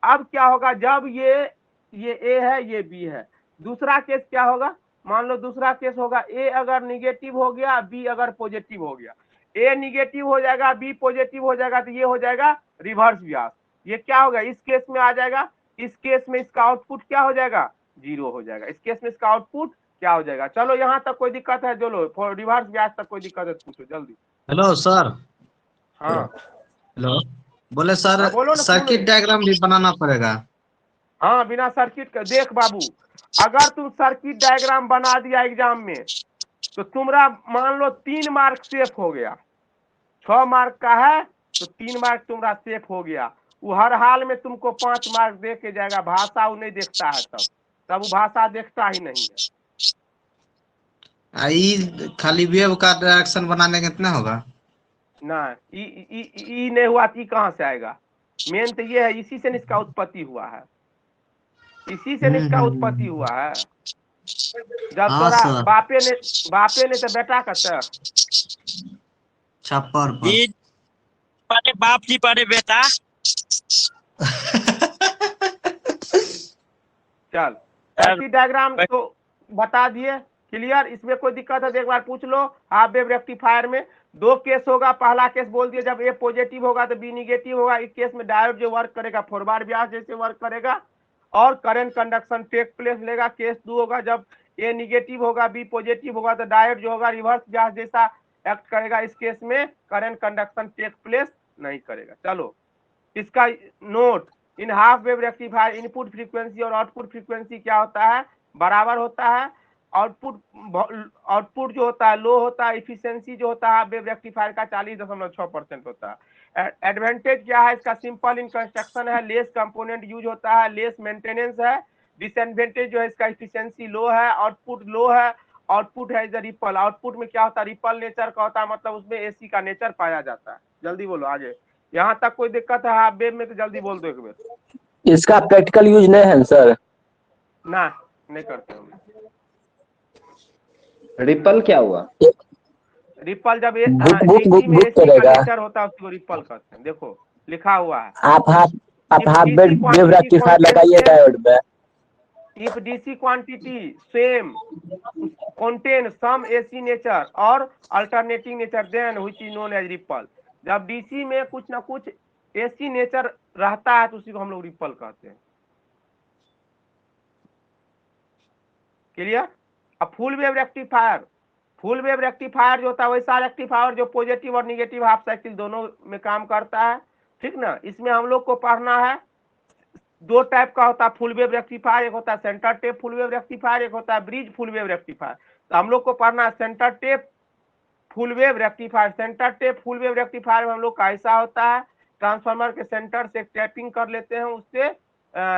S1: अब क्या होगा, जब ये ए है ये बी है, दूसरा केस क्या होगा, मान लो दूसरा केस होगा, ए अगर निगेटिव हो गया बी अगर पॉजिटिव हो गया, ए निगेटिव हो जाएगा बी पॉजिटिव हो जाएगा, तो ये हो जाएगा रिवर्स व्यास। ये क्या होगा, इस केस में आ जाएगा, इस केस में इसका आउटपुट क्या हो जाएगा, 0 हो जाएगा, इस केस में इसका आउटपुट क्या हो जाएगा। चलो यहाँ तक कोई दिक्कत है, चलो रिवर्स व्यास तक कोई दिक्कत है पूछो जल्दी।
S6: Hello sir.
S1: हाँ
S6: हेलो, बोले सर
S1: बोलो ना,
S6: सर्किट डायग्राम भी बनाना पड़ेगा।
S1: हाँ बिना सर्किट का देख बाबू, अगर तुम सर्किट डायग्राम बना दिया एग्जाम में तो तुम्हारा मान लो 3 मार्क सेफ हो गया, 6 मार्क का है तो 3 मार्क तुम्हारा सेफ हो गया। वो हर हाल में तुमको 5 मार्क दे के जाएगा, भाषा वो नहीं देखता है, तब वो भाषा देखता ही नहीं है।
S6: खाली वेव का डायरेक्शन बनाने का कितना होगा?
S1: ना ई नहीं हुआ तो कहाँ से आएगा? मेन तो ये है, इसी से इसका उत्पत्ति हुआ है, इसी से इसका उत्पत्ति हुआ है। जब
S6: हाँ
S1: तोरा
S6: सर।
S1: बापे ने तो बेटा का सर
S6: छप्पर पर।
S5: जी पढ़े बाप जी पढ़े बेटा।
S1: चल ऐसी डायग्राम तो बता दिए, क्लियर। इसमें कोई दिक्कत है तो एक बार पूछ लो। हाफ वेव रेक्टिफायर में 2 केस होगा। पहला केस बोल दिया, जब ए पॉजिटिव होगा तो बी निगेटिव होगा। इस केस में डायोड जो वर्क करेगा फॉरवर्ड ब्यास जैसे वर्क करेगा और करंट कंडक्शन टेक प्लेस लेगा। केस 2 होगा, जब ए निगेटिव होगा बी पॉजिटिव होगा तो डायोड जो होगा रिवर्स ब्यास जैसा एक्ट करेगा। इस केस में करंट कंडक्शन टेक प्लेस नहीं करेगा। चलो इसका note, in half wave rectifier input frequency और आउटपुट फ्रीक्वेंसी क्या होता है? बराबर होता है। आउटपुट जो होता है लो होता है। इफिशियंसी जो होता है हाफ वेव रेक्टिफायर का 40.6% होता है। एडवांटेज क्या है इसका? सिंपल इन कंस्ट्रक्शन है, लेस कंपोनेंट यूज होता है, लेस मेंटेनेंस है। डिसएडवांटेज जो है इसका इफिशियंसी लो है, आउटपुट लो है। आउटपुट है इज रिपल। आउटपुट में क्या होता है? रिपल नेचर का होता है, मतलब उसमें एसी का नेचर पाया जाता है। जल्दी बोलो आगे, यहाँ तक कोई दिक्कत है हाफ वेव में तो जल्दी बोल दो एक बार।
S2: इसका प्रैक्टिकल यूज नहीं है सर?
S1: ना, नहीं करते हम।
S7: रिपल क्या हुआ?
S1: रिपल जब
S2: ग्रुप
S1: में एसी का
S2: करेगा।
S1: नेचर होता है उसको रिपल कहते हैं। देखो लिखा हुआ है,
S2: आप half
S1: DC
S2: wave
S1: quantity
S2: rectifier
S1: contains
S2: लगाइए
S1: same,
S2: डायोड में।
S1: if DC quantity same contain some AC nature और alternating nature then which is known as ripple। जब DC में कुछ ना कुछ AC नेचर रहता है तो उसी को हम लोग रिपल कहते हैं। क्लियर? अब फुल वेव रेक्टिफायर जो होता है वैसा रेक्टिफायर जो पॉजिटिव और निगेटिव हाफ साइकिल दोनों में काम करता है, ठीक ना। इसमें हम लोग को पढ़ना है 2 टाइप का होता है फुल वेव रेक्टिफायर। एक होता है centre tap full wave rectifier, एक होता है ब्रिज फुल वेव रेक्टिफायर। तो हम लोग को पढ़ना है centre tap full wave rectifier. Centre tap full wave rectifier में हम लोग का ऐसा होता है, ट्रांसफार्मर के सेंटर से टैपिंग कर लेते हैं, उससे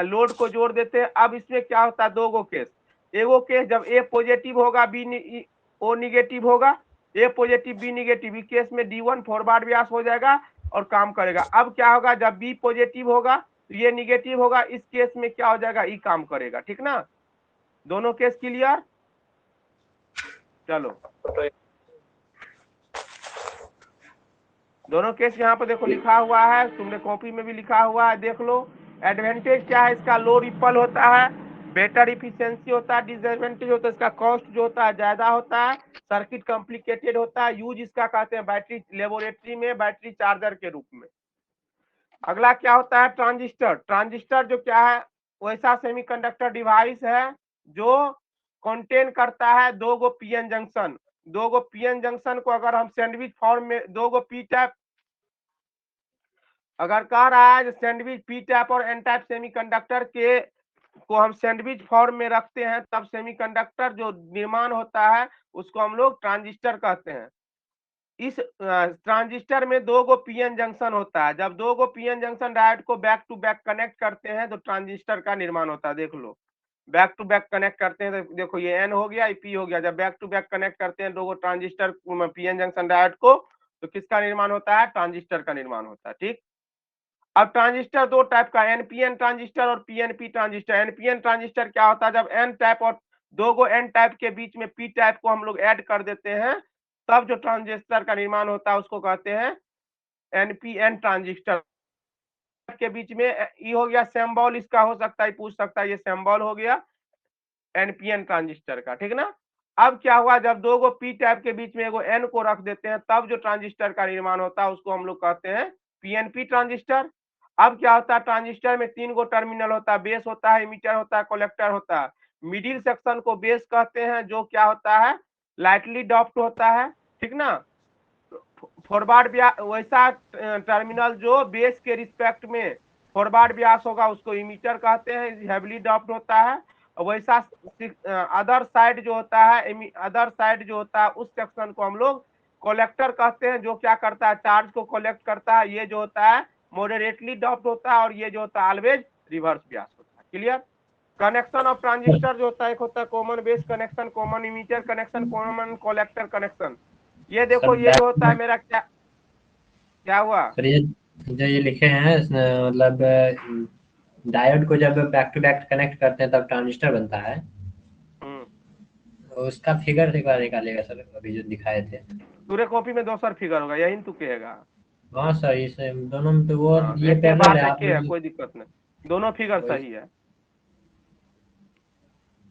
S1: लोड को जोड़ देते हैं। अब इसमें क्या होता है? 2 गो केस। एगो केस जब ए पॉजिटिव होगा बी ओ निगेटिव होगा, ए पॉजिटिव बी निगेटिव। इस केस में D1 फॉरवर्ड ब्यास हो जाएगा और काम करेगा। अब क्या होगा? जब बी पॉजिटिव होगा तो ये निगेटिव होगा। इस केस में क्या हो जाएगा? ई काम करेगा, ठीक ना। दोनों केस क्लियर? चलो दोनों केस यहाँ पर देखो लिखा हुआ है, तुमने कॉपी में भी लिखा हुआ है, देख लो। एडवांटेज क्या है इसका? लो रिपल होता है, बेटर इफिशियंसी होता है। डिसएडवांटेज होता है इसका कॉस्ट जो होता है ज्यादा होता है, सर्किट कॉम्प्लिकेटेड होता है। यूज इसका कहते हैं बैटरी लेबोरेटरी में बैटरी चार्जर के रूप में। अगला क्या होता है? ट्रांजिस्टर। ट्रांजिस्टर जो क्या है? वैसा सेमीकंडक्टर डिवाइस है जो कंटेन करता है 2 गो पीएन जंक्शन। 2 गो पीएन जंक्शन को अगर हम सैंडविच फॉर्म में 2 गो पी टाइप अगर कह रहा है सैंडविच पी टाइप और एन टाइप सेमीकंडक्टर के को हम सैंडविच फॉर्म में रखते हैं, तब सेमीकंडक्टर जो निर्माण होता है उसको हम लोग ट्रांजिस्टर कहते हैं। इस ट्रांजिस्टर में 2 गो पीएन जंक्शन होता है। जब 2 गो पीएन जंक्शन डायोड को बैक टू बैक कनेक्ट करते हैं तो ट्रांजिस्टर का निर्माण होता है। देख लो, बैक टू बैक कनेक्ट करते हैं तो देखो ये एन हो गया, ये पी हो गया। जब बैक टू बैक कनेक्ट करते हैं 2 गो ट्रांजिस्टर पीएन जंक्शन डायोड को, तो किसका निर्माण होता है? ट्रांजिस्टर का निर्माण होता है, ठीक। अब ट्रांजिस्टर 2 टाइप का, एनपीएन ट्रांजिस्टर और पीएनपी ट्रांजिस्टर। एनपीएन ट्रांजिस्टर क्या होता है? जब एन टाइप और 2 गो एन टाइप के बीच में पी टाइप को हम लोग ऐड कर देते हैं, तब जो ट्रांजिस्टर का निर्माण होता है उसको कहते हैं एनपीएन ट्रांजिस्टर। के बीच में ये हो गया सिंबल, इसका हो सकता है पूछ सकता है, ये सिंबल हो गया एनपीएन ट्रांजिस्टर का, ठीक ना। अब क्या हुआ? जब 2 गो पी टाइप के बीच में एगो एन को रख देते हैं, तब जो ट्रांजिस्टर का निर्माण होता है उसको हम लोग कहते हैं पीएनपी ट्रांजिस्टर। अब क्या होता है? ट्रांजिस्टर में 3 गो टर्मिनल होता है, बेस होता है, इमीटर होता है, कलेक्टर होता है। मिडिल सेक्शन को बेस कहते हैं, जो क्या होता है? लाइटली डॉप्ड होता है, ठीक ना। फॉरवर्ड वैसा टर्मिनल जो बेस के रिस्पेक्ट में फॉरवर्ड व्यास होगा उसको इमीटर कहते हैं, हेवली डॉप्ड होता है। वैसा अदर साइड जो होता है उस सेक्शन को हम लोग कलेक्टर कहते हैं जो क्या करता है, चार्ज को कलेक्ट करता है। ये जो होता है मॉडरेटली डॉप्ड होता है और ये जो होता है ऑलवेज रिवर्स बियास होता है। क्लियर। कनेक्शन ऑफ ट्रांजिस्टर जो होता है, एक होता है common base connection, common emitter connection, common collector connection. ये देखो ये जो होता है मेरा क्या हुआ
S3: सर ये जो ये लिखे हैं इसमें मतलब डायोड को जब बैक टू बैक कनेक्ट करते हैं तब ट्रांजिस्टर बनता है। तो उसका फिगर एक बार निकालिएगा सर, अभी जो दिखाए थे।
S1: पूरे कॉपी में 2 सर फिगर होगा, यही तू कहेगा।
S3: हाँ सर, इस दोनों में तो वो
S1: हाँ,
S3: ये
S1: एक के
S3: पैरेलल
S1: बाद
S3: है,
S1: एक
S3: आप
S1: के है, कोई दिक्कत नहीं, दोनों फिगर
S3: वही।
S1: सही है,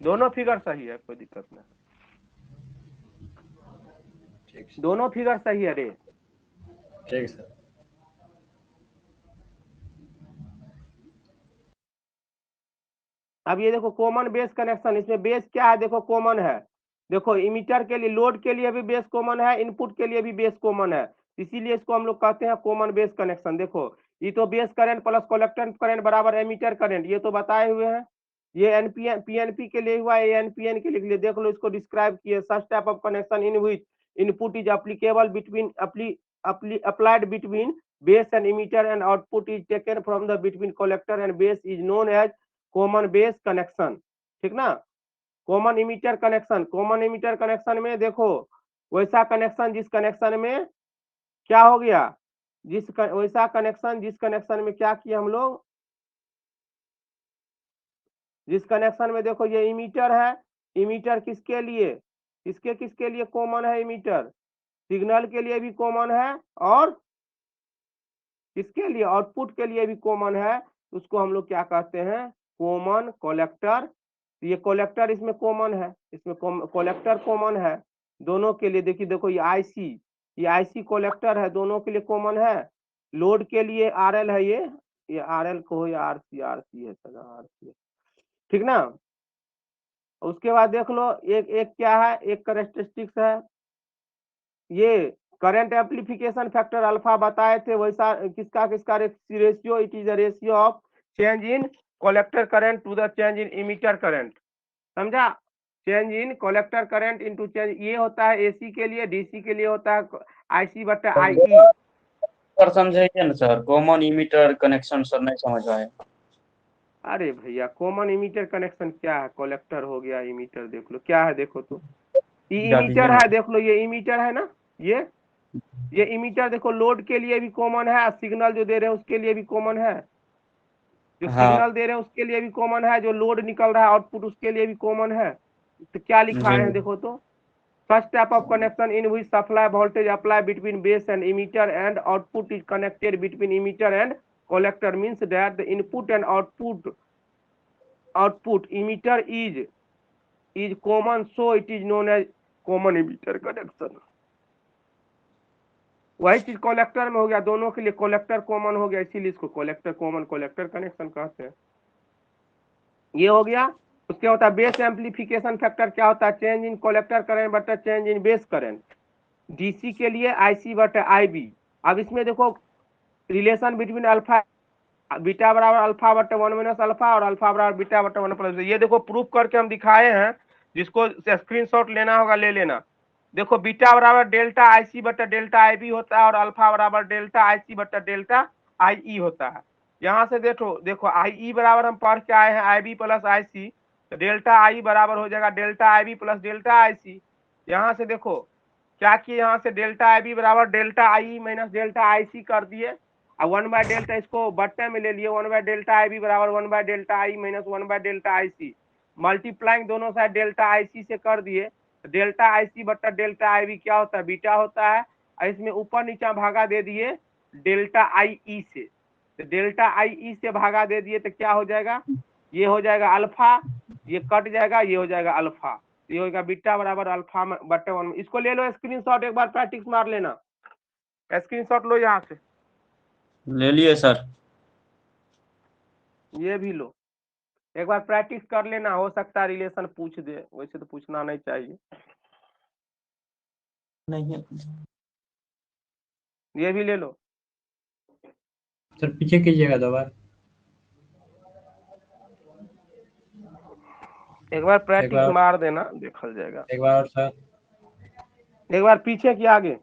S1: दोनों फिगर सही है, कोई दिक्कत नहीं,
S3: ठीक
S1: दोनों फिगर सही है रे।
S3: ठीक सर।
S1: अब ये देखो कॉमन बेस कनेक्शन, इसमें बेस क्या है देखो, कॉमन है। देखो इमीटर के लिए, लोड के लिए भी बेस कॉमन है, इनपुट के लिए भी बेस कॉमन है, इसीलिए इसको हम लोग कहते हैं कॉमन बेस कनेक्शन। देखो ये तो base current plus collector current बराबर एमीटर करंट, ये तो बताए हुए हैं। ये एनपीएन पीएनपी के लिए हुआ, ये एनपीएन के लिए देख लो, इसको डिस्क्राइब किए। Such type of connection in which input is applicable between applied between base and emitter and output is taken from the between collector and base is known as common base connection. ठीक ना। Common emitter connection, common emitter connection में देखो वैसा कनेक्शन जिस कनेक्शन में क्या हो गया, वैसा कनेक्शन जिस कनेक्शन में क्या किया हम लोग, जिस कनेक्शन में देखो ये इमीटर है, इमीटर किसके लिए, किसके लिए कॉमन है इमीटर, सिग्नल के लिए भी कॉमन है और किसके लिए, आउटपुट के लिए भी कॉमन है। उसको हम लोग क्या कहते हैं, कॉमन कलेक्टर। ये कलेक्टर इसमें कॉमन है, इसमें कलेक्टर कॉमन है दोनों के लिए। देखिए देखो ये आईसी कलेक्टर है, दोनों के लिए कॉमन है। लोड के लिए आरएल है, ये आरएल को या आरसी है सर, आरसी है, ठीक ना। उसके बाद देख लो एक क्या है, एक करेक्टरिस्टिक्स है, ये करंट एम्पलीफिकेशन फैक्टर अल्फा बताए थे, वैसा किसका ratio, it is a ratio of change in collector current to the change in emitter current, समझा। Change in collector current into change, ये होता है एसी के लिए, डीसी के लिए होता है आईसी बटा आई।
S5: सर समझाइए ना sir, common emitter connection sir नहीं समझ आए।
S1: अरे भैया कॉमन इमीटर कनेक्शन क्या है, कलेक्टर हो गया, इमीटर देख लो क्या है, देखो तो ये इमीटर है, देख लो ये इमीटर है ना, ये इमीटर देखो लोड के लिए भी कॉमन है, सिग्नल जो दे रहे हैं उसके लिए भी कॉमन है, जो सिग्नल दे रहे हैं उसके लिए भी कॉमन है, जो लोड निकल रहा है आउटपुट उसके लिए भी कॉमन है। तो क्या लिखा है देखो तो, such type of connection in which supply voltage apply between base and emitter and output is connected between emitter and collector means that the input and output emitter is common, so it is known as common emitter connection। वही चीज कलेक्टर में हो गया, दोनों के लिए कलेक्टर कॉमन हो गया, इसीलिए इसको कलेक्टर कॉमन कलेक्टर कनेक्शन कहते हैं। ये हो गया। उसके होता है बेस एम्पलीफिकेशन फैक्टर, क्या होता है, चेंज इन कलेक्टर करंट बटा change in base current, DC के लिए आईसी बटा आईबी। अब इसमें देखो रिलेशन बिटवीन अल्फा बीटा बराबर अल्फा बटा 1 माइनस अल्फा और अल्फा बराबर बीटा बटा 1 प्लस, ये देखो प्रूफ करके हम दिखाए हैं, जिसको स्क्रीनशॉट लेना होगा ले लेना। देखो बीटा बराबर डेल्टा आईसी बटा डेल्टा आईबी होता है और अल्फा बराबर डेल्टा आईसी बटा डेल्टा आईई होता है। यहाँ से देखो आई बराबर हम पढ़ के आए हैं आईबी प्लस आईसी, तो डेल्टा आई बराबर हो जाएगा delta IB plus delta IC. यहाँ से देखो क्या किए, यहाँ से डेल्टा आईबी बराबर डेल्टा आई माइनस डेल्टा आईसी कर दिए, और 1 बाय डेल्टा इसको बट्टे में ले लिए, 1 बाय डेल्टा आईबी बराबर 1 by delta I minus 1 by delta IC, multiplying दोनों साइड डेल्टा आईसी से कर दिए। डेल्टा आईसी बट्टा डेल्टा आईबी क्या होता है, बीटा होता है, और इसमें ऊपर नीचा भागा दे दिए डेल्टा आईई से, तो डेल्टा आईई से भागा दे दिए तो क्या हो जाएगा, ये हो जाएगा अल्फा, ये कट जाएगा, ये हो जाएगा अल्फा, ये होगा बीटा बराबर अल्फा बटे 1। इसको ले लो स्क्रीनशॉट, एक बार प्रैक्टिस मार लेना, स्क्रीनशॉट लो यहाँ से,
S5: ले लिए सर।
S1: ये भी लो, एक बार प्रैक्टिस कर लेना, हो सकता है रिलेशन पूछ दे, वैसे तो पूछना नहीं चाहिए।
S5: नहीं है
S1: ये भी ले लो,
S3: सर पीछे कीजिएगा 2 बार।
S1: एक बार
S3: एक
S1: प्रैक्टिस
S3: बार
S1: मार देना, देखल जाएगा।
S3: एक बार और सर।
S1: एक बार पीछे की आगे,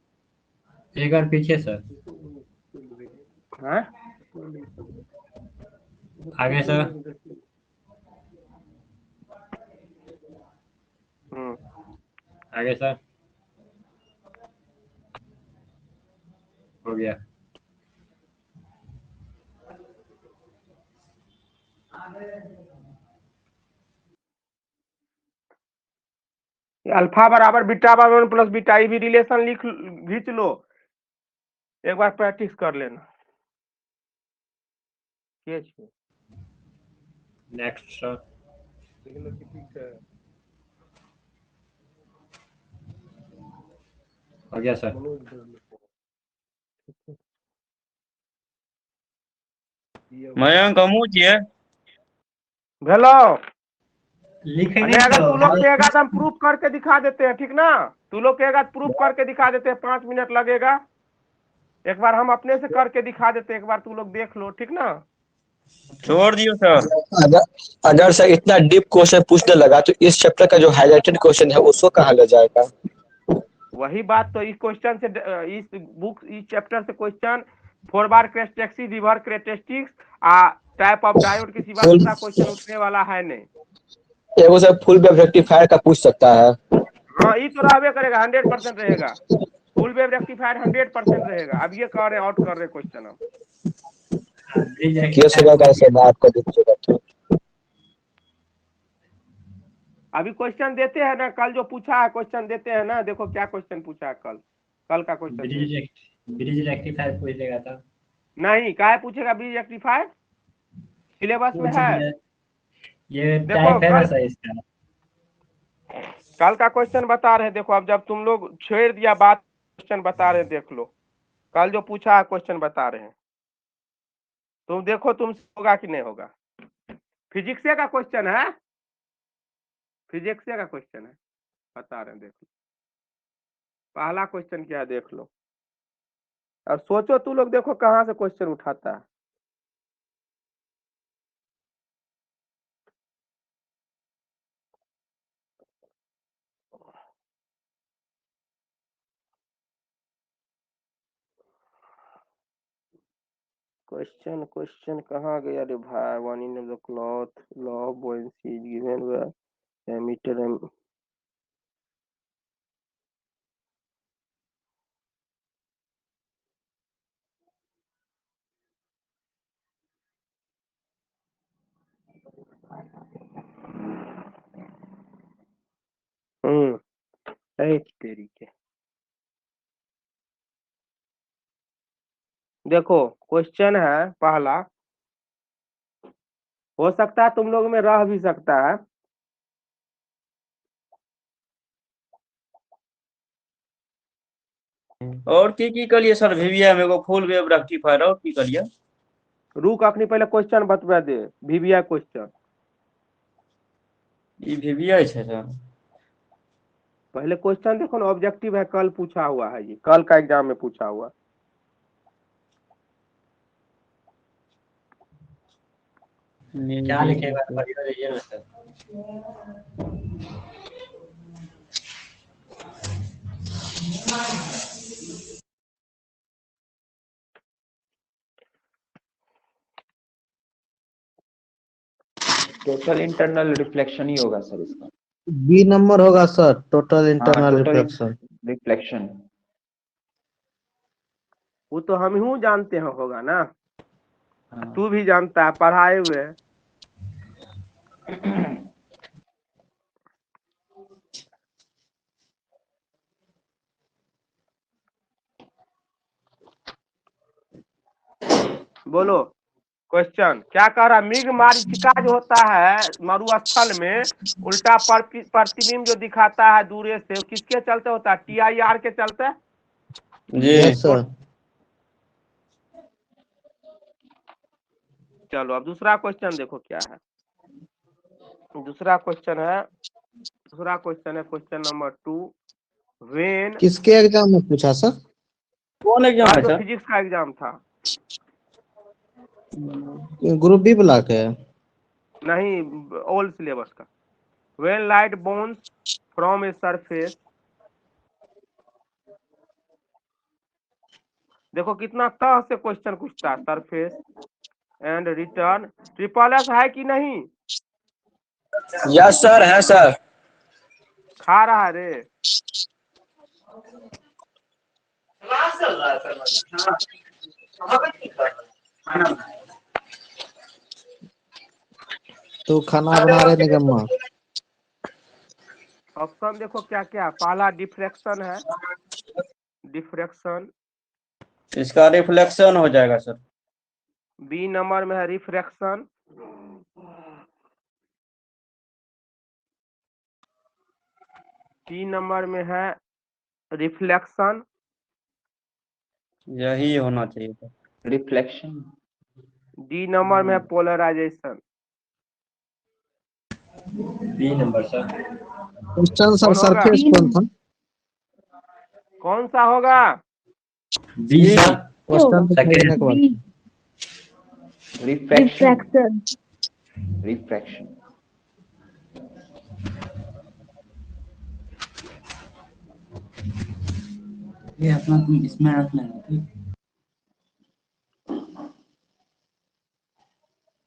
S3: एक बार पीछे सर,
S1: हाँ
S3: आगे सर, आगे सर, हो गया।
S1: अल्फा बराबर बीटा बराबर प्लस बीटा, ये भी रिलेशन लिख खींच लो, एक बार प्रैक्टिस कर लेना। के छै?
S3: नेक्स्ट सर, हो गया सर।
S5: मयंक हमहूँ छियै।
S1: भेलो
S3: लिखे
S1: नहीं,
S3: नहीं
S1: अगर तू लोग
S3: तो
S1: कहेगा तो हम प्रूफ करके दिखा देते हैं, ठीक ना? तू लोग कहेगा तो प्रूफ करके दिखा देते हैं, 5 मिनट लगेगा। एक बार हम अपने से करके दिखा देते हैं, एक बार तू लोग देख लो, ठीक ना?
S5: छोड़ दियो सर।
S2: अगर अगर सर इतना डीप क्वेश्चन पूछने लगा तो इस चैप्टर का जो हाईलाइटेड क्वेश्चन है उसको कहाँ ले जाएगा?
S1: वही बात तो इस क्वेश्चन से, इस बुक, इस चैप्टर से question 4 bar characteristics, river characteristics type of diode के सिवा
S2: फुल
S1: दूसरा क्वेश्चन उठने वाला है नहीं।
S2: एगो सर फुल वेव रेक्टिफायर का पूछ सकता है।
S1: हाँ, ये तो रहबे करेगा, 100% रहेगा। फुल वेव रेक्टिफायर 100% रहेगा। अब ये कर रहे, आउट कर रहे क्वेश्चन हम।
S2: केस होगा कैसे मैं आपको दीजिएगा तो।
S1: अभी क्वेश्चन देते हैं ना, कल जो पूछा है क्वेश्चन देते हैं ना, देखो क्या क्वेश्चन पूछा है कल का क्वेश्चन देख।
S3: ब्रिज रेक्टिफायर पूछ लेगा था।
S1: नहीं, क्या पूछेगा ब्रिज रेक्टिफायर? सिलेबस में है,
S3: ये
S1: देखो
S3: टाइप है ना सर इसका।
S1: कल का क्वेश्चन बता रहे हैं। देखो अब जब तुम लोग छेड़ दिया बात, क्वेश्चन बता रहे हैं, देख लो कल जो पूछा है क्वेश्चन बता रहे हैं। तुम देखो तुमसे होगा कि नहीं होगा। फिजिक्स का क्वेश्चन है, फिजिक्स का क्वेश्चन है, बता रहे हैं, देख लो पहला क्वेश्चन क्या है, देख लो और सोचो तू लोग, देखो कहाँ से क्वेश्चन उठाता है। क्वेश्चन कहाँ गया रे भाई? One in the cloth, law of buoyancy is given by ammeter and तेरी के। देखो क्वेश्चन है पहला, हो सकता है तुम लोग में रह भी सकता है।
S5: और की करिए सर? वीवीआई में एगो फुल वेव रेक्टिफायर, और की करिए?
S1: रुक, अपनी पहले क्वेश्चन बतवा दे, वीवीआई क्वेश्चन।
S5: ई वीवीआई छै सर?
S1: पहले क्वेश्चन देखो ना, ऑब्जेक्टिव है, कल पूछा हुआ है, ये कल का एग्जाम में पूछा हुआ।
S3: क्या लिखे पढ़ियो रहिए ना सर।
S7: टोटल इंटरनल रिफ्लेक्शन ही होगा सर इसका।
S6: बी नंबर होगा sir, total internal
S7: total
S6: reflection.
S7: Reflection.
S1: वो तो हम ही जानते हैं होगा ना,
S7: हाँ।
S1: तू भी जानता है, पढ़ाए हुए। बोलो क्वेश्चन क्या कह रहा है? मिग मारीचिका जो होता है मरुस्थल में, उल्टा प्रतिबिंब जो दिखाता है दूर से, वो किसके चलते होता है? TIR के चलते।
S5: जी
S6: यस सर।
S1: चलो अब दूसरा क्वेश्चन देखो क्या है। दूसरा क्वेश्चन है क्वेश्चन नंबर 2। वेन
S6: किसके एग्जाम में पूछा सर?
S5: कौन एग्जाम है
S1: जो
S5: सर?
S1: फिजिक्स का एग्जाम था।
S6: ग्रुप बी ब्लॉक है।
S1: नहीं, ओल्ड सिलेबस का। When light bounce from a surface देखो कितना तह से क्वेश्चन पूछता है। Surface and return triple S है कि नहीं?
S2: यस सर, है सर।
S1: खा रहा है रे।
S6: तू खाना बना रहे निगम्मा?
S1: ऑप्शन देखो क्या क्या। पहला डिफ्रैक्शन है, डिफ्रैक्शन।
S5: इसका रिफ्लेक्शन हो जाएगा सर।
S1: बी नंबर में है रिफ्रैक्शन। सी नंबर में है रिफ्लेक्शन।
S5: यही होना चाहिए था।
S7: रिफ्लेक्शन।
S1: डी नंबर में है polarization.
S3: B number sir.
S6: Question sir
S1: कौन होगा?
S6: सरफेस कौन था?
S1: कौन सा होगा?
S3: B sir.
S6: क्वेश्चन तो समझने के बाद।
S7: रिफ्रैक्शन। रिफ्रैक्शन।
S3: ये अपना इसमें रख लेना ठीक।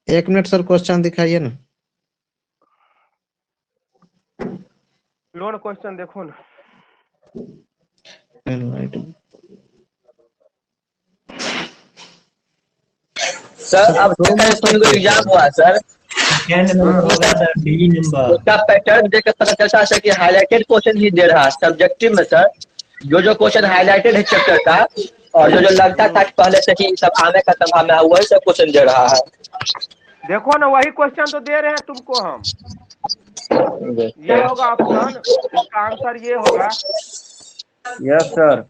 S6: 1 मिनट सर, क्वेश्चन दिखाइए ना।
S1: लोन क्वेश्चन देखो ना।
S2: सर अब सेकंड स्कूल को एग्जाम हुआ सर,
S3: सेकंड नंबर होगा सर डी नंबर।
S2: उसका पैटर्न देख कर पता चलता है कि हाईलाइटेड क्वेश्चन ही दे रहा है सब्जेक्टिव में सर। जो क्वेश्चन हाईलाइटेड है चैप्टर का, और जो लगता था कि पहले से ही सब आने का संभावना है, वही सब क्वेश्चन दे रहा है।
S1: देखो ना, वही क्वेश्चन तो दे रहे हैं तुमको हम। ये होगा ऑप्शन, इसका आंसर ये होगा।
S5: Yes sir.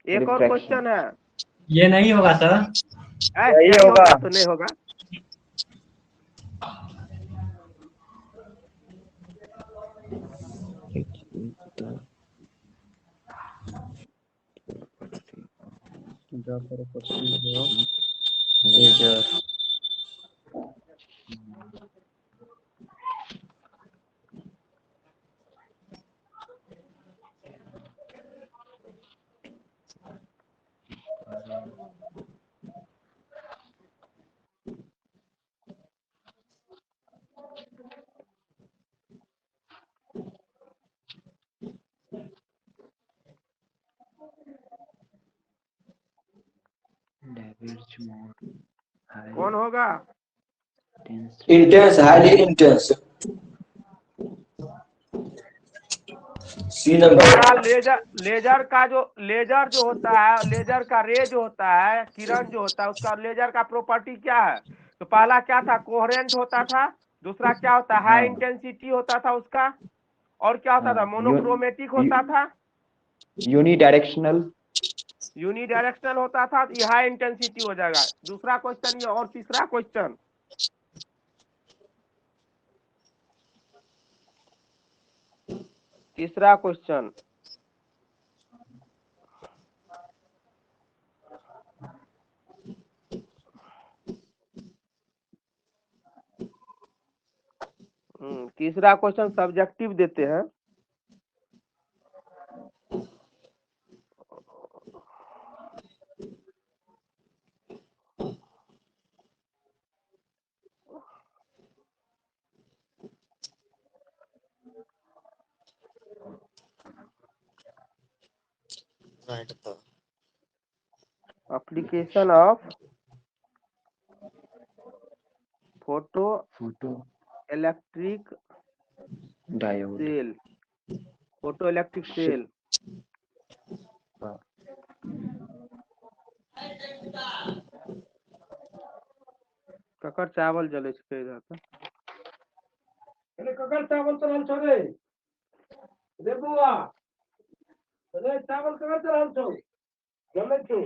S1: एक और क्वेश्चन है।
S3: ये नहीं होगा सर।
S5: यही
S1: नहीं
S5: होगा।
S1: तो नहीं होगा। कौन होगा?
S2: Intense, highly intense. C number.
S1: Laser का जो होता है, लेजर का रे जो होता है, किरण जो होता है, उसका लेजर का प्रॉपर्टी क्या है? तो पहला क्या था? कोहेरेंट होता था। दूसरा क्या होता है? हाई इंटेंसिटी होता था उसका। और क्या होता था? मोनोक्रोमेटिक होता था।
S7: यूनिडायरेक्शनल।
S1: यूनिडायरेक्शनल होता था। ये हाई इंटेंसिटी हो जाएगा। दूसरा क्वेश्चन ये। और तीसरा क्वेश्चन, तीसरा क्वेश्चन तीसरा क्वेश्चन सब्जेक्टिव देते हैं। Application of photo electric
S7: diode.
S1: Cell. Photo electric cell. ककर चावल जले छे इधर पे। अरे ककर चावल चलल छो रे। रे बुआ, अरे चावल ककर चलल छो? जले छो।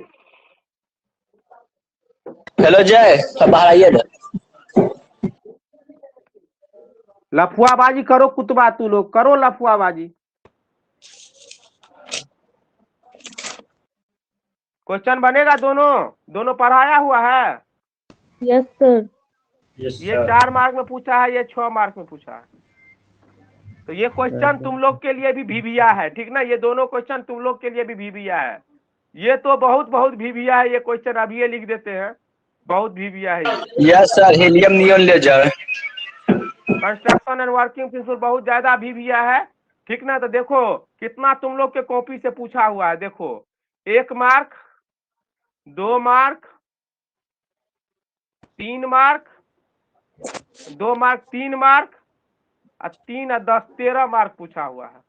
S2: हेलो जय, सब बाहर आइए ना।
S1: लफुआबाजी करो कुतबा, तू लोग करो लफुआबाजी। क्वेश्चन बनेगा दोनों पढ़ाया हुआ है।
S8: Yes sir.
S1: ये 4 मार्क में पूछा है, ये 6 मार्क में पूछा है। तो ये क्वेश्चन तुम लोग के लिए भी भिभिया है, ठीक ना? ये दोनों क्वेश्चन तुम लोग के लिए भी भिभिया है। ये तो बहुत VVI है, ये क्वेश्चन अभी ये लिख देते हैं, बहुत VVI है ये।
S2: Yes sir, helium neon laser.
S1: Construction and working principle बहुत ज्यादा VVI है, ठीक ना। तो देखो कितना तुम लोग के कॉपी से पूछा हुआ है, देखो 1 mark, 2 mark, 3 mark, 2 mark, 3 mark, और 3 और 10 13 मार्क पूछा हुआ है।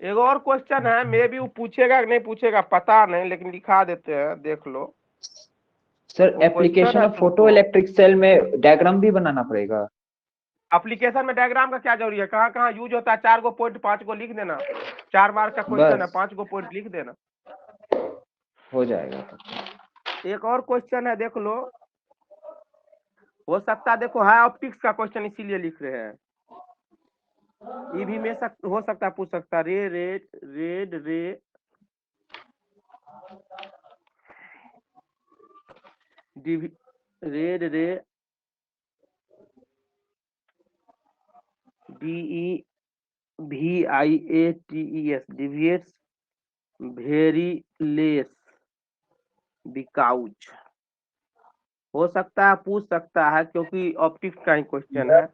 S1: एक और क्वेश्चन है, मे भी वो पूछेगा कि नहीं पूछेगा पता नहीं, लेकिन लिखा देते हैं, देख लो।
S7: सर
S1: वो
S7: एप्लीकेशन
S1: question है
S7: ऑफ फोटो
S1: तुमको।
S7: इलेक्ट्रिक सेल में डायग्राम भी बनाना पड़ेगा।
S1: एप्लीकेशन में डायग्राम का क्या जरूरी है, कहाँ कहाँ यूज होता है, 4 गो पॉइंट 5 गो लिख देना, 4 मार्क का क्वेश्चन है,
S7: बस
S1: 5 गो पॉइंट लिख देना,
S7: हो जाएगा।
S1: एक और क्वेश्चन है, देख लो। हो सकता है, देखो है ऑप्टिक्स का क्वेश्चन, इसीलिए लिख रहे हैं। ये भी में हो सकता है, पूछ सकता है, रेड रे रेड रे DEVIATES डिविएट्स वेरी लेस बिकाउज। हो सकता है, पूछ सकता है, क्योंकि ऑप्टिक्स का ही क्वेश्चन है।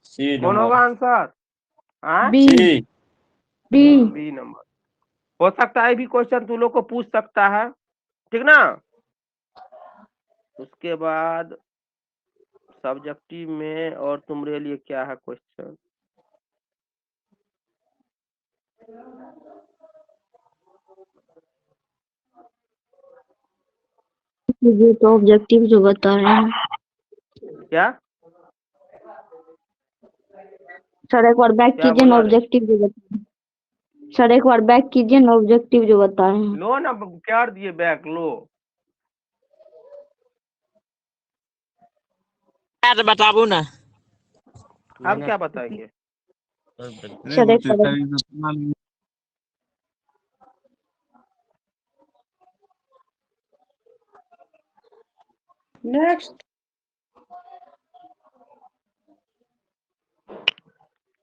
S5: सी
S1: कौन होगा answer?
S8: B B
S1: B number. हो सकता है भी क्वेश्चन तू लोग को पूछ सकता है, ठीक ना। उसके बाद सब्जेक्टिव में और तुम्हारे लिए क्या है क्वेश्चन?
S8: ये तो ऑब्जेक्टिव जो बता रहे हैं
S1: क्या
S8: सर, एक बार बैक
S1: क्या
S8: कीजिए ना,
S1: बोला रे?
S8: ऑब्जेक्टिव जो बता सर, एक बार बैक कीजिए ना, ऑब्जेक्टिव जो बता रहे हैं।
S1: लो ना, क्या दिए बैक लो।
S4: यार बताबू ना।
S1: अब क्या बताएंगे?
S8: सर एक बार
S1: नेक्स्ट।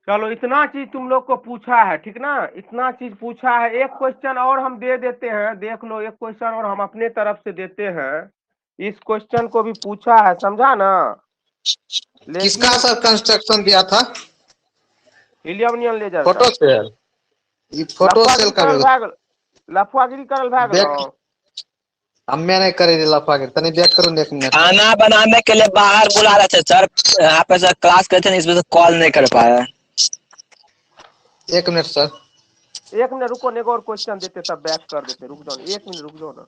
S1: चलो, इतना चीज तुम लोग को पूछा है, ठीक ना, इतना चीज पूछा है। एक क्वेश्चन और हम दे देते हैं, देख लो, एक क्वेश्चन और हम अपने तरफ से देते हैं। इस क्वेश्चन को भी पूछा है, समझा ना।
S6: किसका
S1: लेकिन
S6: सर कंस्ट्रक्शन दिया था?
S1: हीलियम नियन लेजर का
S6: फोटो सेल। ये फोटो सेल
S1: लफुआगिरी
S6: का
S1: करल
S6: भी
S1: भए गेल, लफुआगिरी करल भए गेलौ।
S6: बैक हमें नहीं करे लफा के तनी बैक करूँ 1 मिनट।
S2: खाना बनाने के लिए बाहर बुला रहे थे सर, यहाँ पे सर क्लास करते थे, इसमें से कॉल नहीं कर पाया।
S6: 1 मिनट सर।
S1: 1 मिनट रुको, एक और क्वेश्चन देते तब बैक कर देते, रुक जाओ 1 मिनट रुक जाओ ना।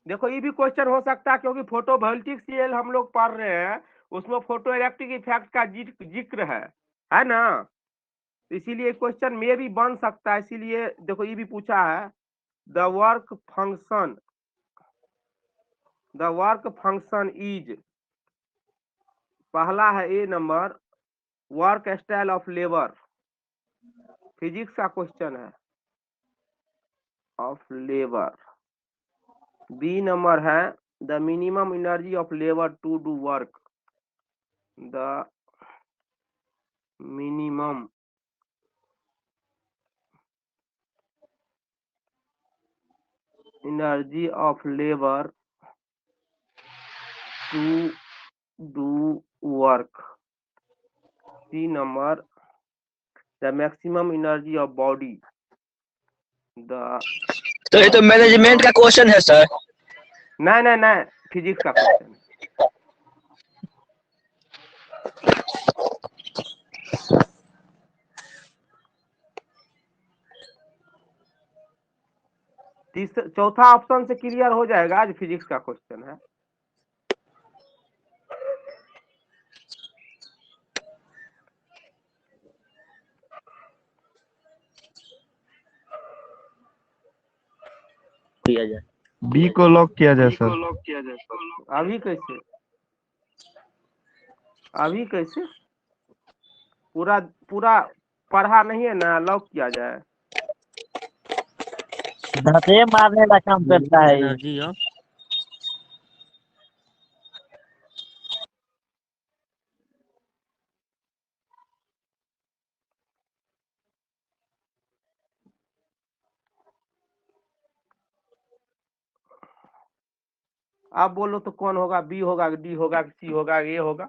S1: देखो ये भी क्वेश्चन हो सकता है, क्योंकि फोटोवोल्टिक सेल हम लोग पढ़ रहे हैं, उसमें फोटो इलेक्ट्रिक इफेक्ट का जिक्र है ना। इसीलिए क्वेश्चन में भी बन सकता है। इसीलिए देखो ये भी पूछा है, द वर्क फंक्शन इज, पहला है A number, work style of labour, physics का क्वेश्चन है, ऑफ लेबर। बी नंबर है, the minimum energy of labour to do work, the minimum energy of labour to do work. C number, the maximum energy of body, the
S2: तो ये तो मैनेजमेंट का क्वेश्चन है सर।
S1: नहीं नहीं नहीं, फिजिक्स का क्वेश्चन है। चौथा ऑप्शन से क्लियर हो जाएगा, आज फिजिक्स का क्वेश्चन है।
S2: किया जाए
S9: बी को लॉक किया जाए सर।
S1: अभी कैसे, अभी कैसे? पूरा पूरा पढ़ा नहीं है ना, लॉक किया जाए।
S2: धसे मारने का काम करता है एनर्जी।
S1: आप बोलो तो कौन होगा, बी होगा, डी होगा, सी होगा, ए होगा?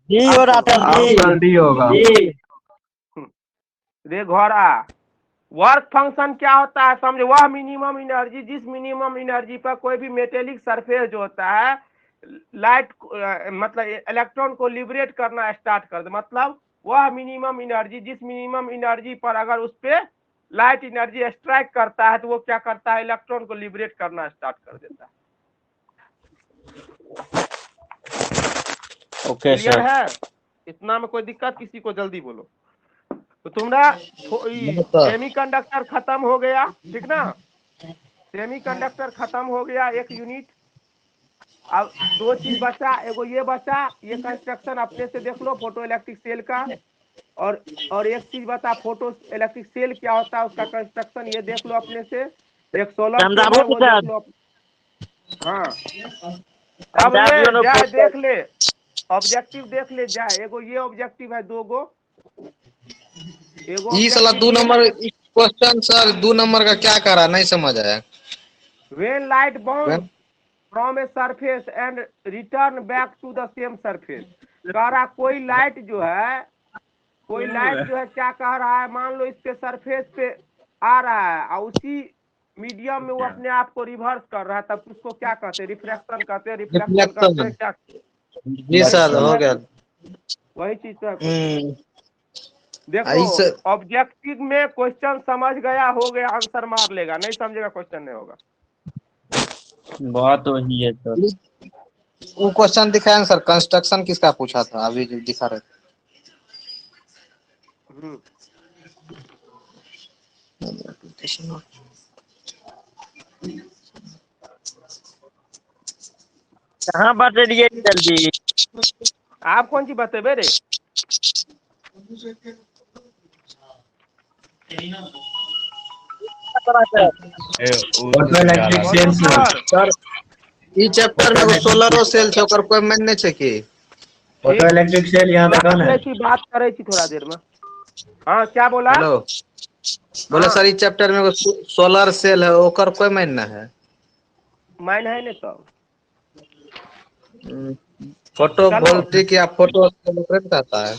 S2: डी हो रहा था
S9: ऑप्शन डी होगा।
S1: रे घोड़ा, वर्क फंक्शन क्या होता है समझे? वह मिनिमम एनर्जी जिस मिनिमम एनर्जी पर कोई भी मेटेलिक सरफेस जो होता है लाइट मतलब इलेक्ट्रॉन को लिबरेट करना स्टार्ट कर दे। मतलब वह मिनिमम एनर्जी जिस मिनिमम एनर्जी पर अगर उस पे लाइट एनर्जी स्ट्राइक करता है तो वो क्या करता है, इलेक्ट्रॉन को लिबरेट करना स्टार्ट कर देता है।
S2: Okay
S1: clear
S2: sir.
S1: है? इतना में कोई दिक्कत? किसी को जल्दी बोलो। तो तुम्हारा सेमीकंडक्टर खत्म हो गया, ठीक ना? सेमीकंडक्टर खत्म हो गया, एक यूनिट। अब दो चीज बचा, एगो ये बचा, ये कंस्ट्रक्शन अपने से देख लो फोटो इलेक्ट्रिक सेल का। और एक चीज बता, फोटो इलेक्ट्रिक सेल क्या होता है, उसका कंस्ट्रक्शन ये देख लो अपने से। एक सोलर सेल है, वो देख लो। हाँ, अब ले जाए देख ले, ऑब्जेक्टिव देख ले जाए। एगो ये ऑब्जेक्टिव है, दो गो।
S6: ये साला 2 नंबर क्वेश्चन सर, 2 नंबर का क्या करा नहीं समझ आया।
S1: When light bounces from a surface and return back to the same surface, कह रहा कोई लाइट जो है, कोई लाइट जो है क्या कह रहा है, मान लो इसके सरफेस पे आ रहा है और उसी मीडियम में वो अपने आप को रिवर्स कर रहा है, तब उसको क्या कहते हैं? रिफ्रैक्शन कहते हैं। रिफ्लेक्शन करते हैं क्या?
S6: जी सर हो गया।
S1: वही चीज तो है। देखो ऑब्जेक्टिव में क्वेश्चन समझ गया हो गया, आंसर मार लेगा, नहीं समझेगा क्वेश्चन नहीं होगा।
S2: बात वही है सर।
S6: वो क्वेश्चन दिखाया सर, कंस्ट्रक्शन किसका पूछा था अभी जो दिखा रहे थे।
S2: कहाँ बात रही जल्दी?
S1: आप कौन सी बतेबे रे?
S6: सर ई चैप्टर में सोलर सेल छै, ओकर कोई मायने छै कि?
S3: फोटो इलेक्ट्रिक सेल यहाँ पे कौन है?
S1: बात करे थी थोड़ा देर में। हाँ क्या बोला?
S6: हेलो, बोले सर ई चैप्टर में सोलर सेल है, ओकर कोई मायने है?
S1: मायने है नहीं तो
S6: फोटो वोल्टिक या फोटो सेल कहता है।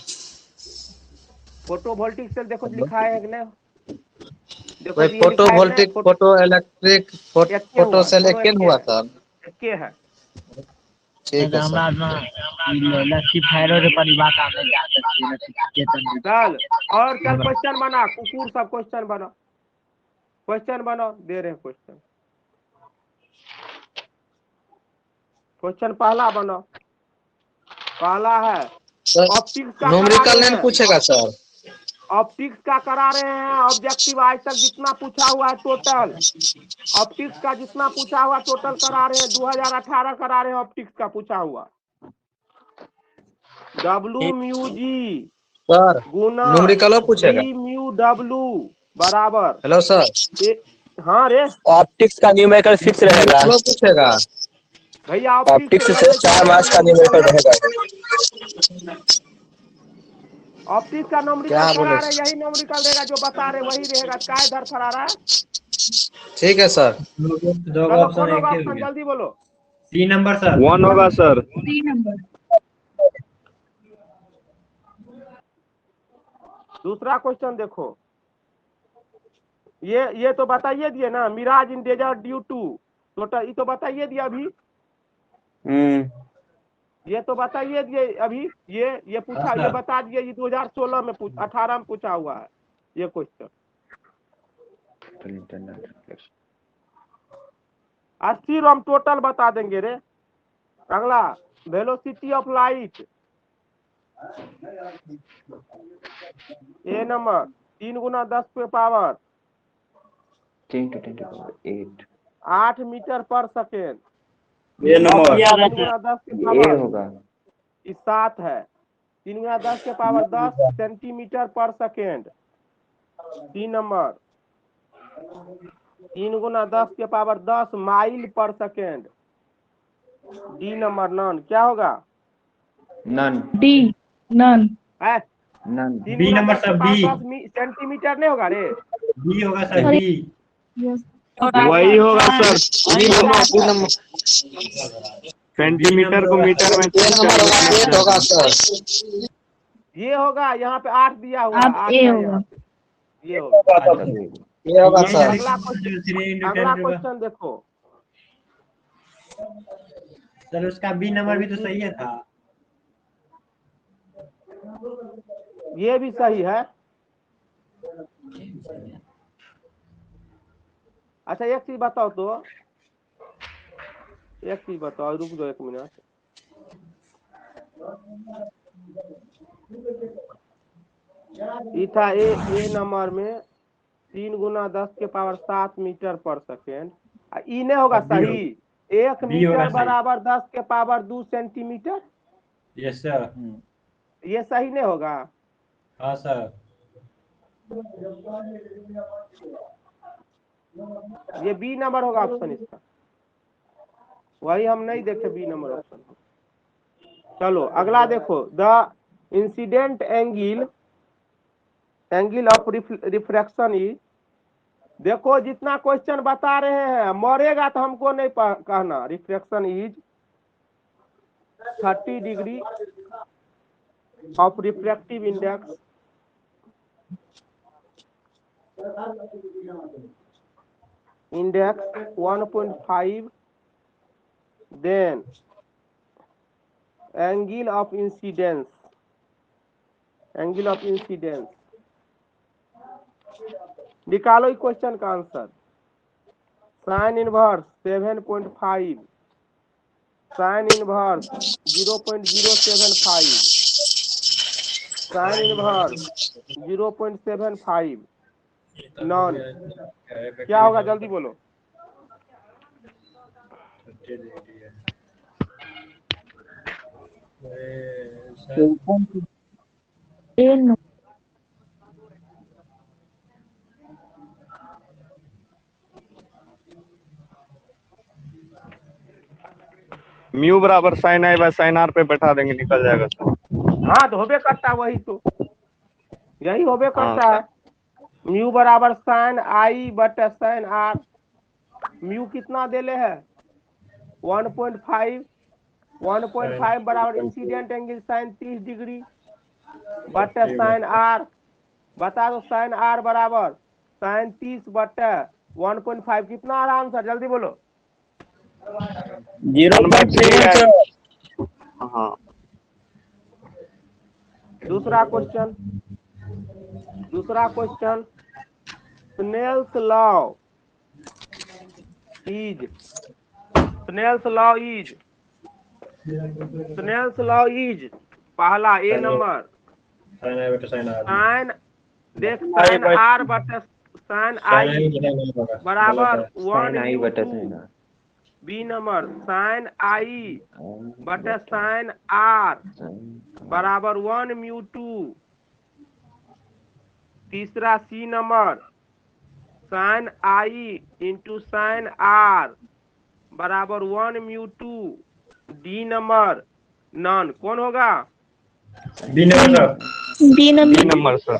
S1: फोटो वोल्टिक सेल देखो लिखा है कि नहीं?
S6: देखो photo voltaic photo electric photo cell एक हुआ था।
S1: के है
S6: ठीक है सर।
S1: चल और चल क्वेश्चन बना, कुकुर सब क्वेश्चन बना, क्वेश्चन बनाओ, दे रहे हैं क्वेश्चन। क्वेश्चन पहला बनाओ। पहला है ऑप्टिक्स का
S6: न्यूमेरिकल नहीं पूछेगा सर?
S1: ऑप्टिक्स का करा रहे हैं ऑब्जेक्टिव, आज तक जितना पूछा हुआ है टोटल ऑप्टिक्स का जितना पूछा हुआ टोटल करा रहे हैं। 2018 करा रहे हैं ऑप्टिक्स का पूछा हुआ। W म्यू जी
S6: सर
S1: गुना
S6: न्यूमेरिकल पूछेगा?
S1: D म्यू W बराबर।
S6: Hello sir.
S1: हाँ रे,
S2: ऑप्टिक्स का न्यूमेरिकल फिक्स रहेगा।
S6: पूछेगा
S1: भैया
S2: ऑप्टिक्स से 4 मार्क्स का न्यूमेरिकल रहेगा।
S1: ऑप्टिक्स का न्यूमेरिकल करा रहे, यही न्यूमेरिकल रहेगा जो बता रहे वही रहेगा। क्या इधर फरा रहा है?
S6: ठीक है सर।
S3: दो
S1: ऑप्शन जल्दी बोलो।
S3: 3 नंबर सर।
S9: 1 होगा सर।
S8: 3 नंबर।
S1: दूसरा क्वेश्चन देखो, ये तो बताइए दिए ना, mirage in desert due to total, ये तो बताइए दिया अभी, ये तो बताइए दिए अभी, ये पूछा, ये बता दिए, ये 2016 में 18 में पूछा हुआ है ये क्वेश्चन। 80 हम टोटल बता देंगे रे। अगला, velocity of light, A number 3 गुना 10 पे पावर 8 मीटर पर सेकेंड।
S5: ये नंबर
S1: 3 गुना 10 के
S7: ये
S1: पावर
S7: होगा
S1: 7 है। 3 गुना 10 के पावर 10 सेंटीमीटर पर सेकेंड। 3 नंबर 3 गुना 10 के पावर 10 माइल पर सेकेंड। डी नंबर नन, क्या होगा?
S7: नन
S8: डी नन
S1: है
S7: नन
S1: 3
S3: बी
S1: गुना
S3: नंबर
S1: 10 के
S3: सर,
S1: पावर
S3: बी
S1: 10 सेंटीमीटर नहीं होगा रे?
S3: बी होगा सर,
S8: सॉरी
S3: बी।
S9: वही होगा सर, सेंटीमीटर को मीटर में चेंज करके
S2: होगा सर।
S1: ये होगा, यहाँ पे 8 दिया हुआ है,
S8: अब
S1: 8
S8: ए
S1: है
S8: होगा।
S1: यहाँ पे, ये होगा।
S2: ये होगा
S3: ये
S2: सर।
S1: अगला क्वेश्चन, अगला क्वेश्चन देखो,
S3: सर उसका बी नंबर भी तो सही है था।
S1: ये भी सही है। अच्छा एक चीज बताओ तो, एक चीज बताओ, रुक जाओ 1 मिनट। इथा ए नंबर में 3 गुना 10 के पावर 7 मीटर पर सेकेंड। ई नहीं होगा सही? 1
S3: बी होगा
S1: मीटर
S3: सही।
S1: बराबर 10 के पावर 2 सेंटीमीटर,
S3: यस सर।
S1: ये सही नहीं होगा?
S3: हाँ सर।
S1: ये बी नंबर होगा ऑप्शन इसका, वही हम नहीं देखे बी नंबर ऑप्शन। चलो अगला देखो, the incident angle of refraction is, देखो जितना क्वेश्चन बता रहे हैं मरेगा तो हमको नहीं कहना। Refraction is 30 degree of refractive index index 1.5, then angle of incidence, angle of incidence निकालो इस क्वेश्चन का answer. Sine inverse 7.5, sine inverse 0.075, sine inverse 0.75, none. क्या होगा जल्दी बोलो?
S8: ए नो
S9: म्यू बराबर sine I by sine R पे बैठा देंगे, निकल जाएगा सर।
S1: हाँ तो होबे करता है, वही तो यही होबे करता
S9: हाँ,
S1: है। म्यू बराबर साइन आई बटे साइन आर। म्यू कितना देले है? 1.5, 1.5 बराबर इंसिडेंट एंगल साइन 30 डिग्री बटे साइन आर। बता दो साइन आर बराबर साइन 30 बटे 1.5 कितना आ रहा आंसर? जल्दी बोलो।
S5: 0.7।
S9: हाँ।
S1: दूसरा question, Snell's law is, Snell's law is पहला ए नंबर साइन, देख साइन आर बटे साइन आई बराबर 1/2। बी नंबर साइन आई बटे साइन आर बराबर 1/2। तीसरा C number sine I into sine R बराबर 1/2। D number none. कौन होगा?
S3: B number sir.
S8: D number
S9: number sir.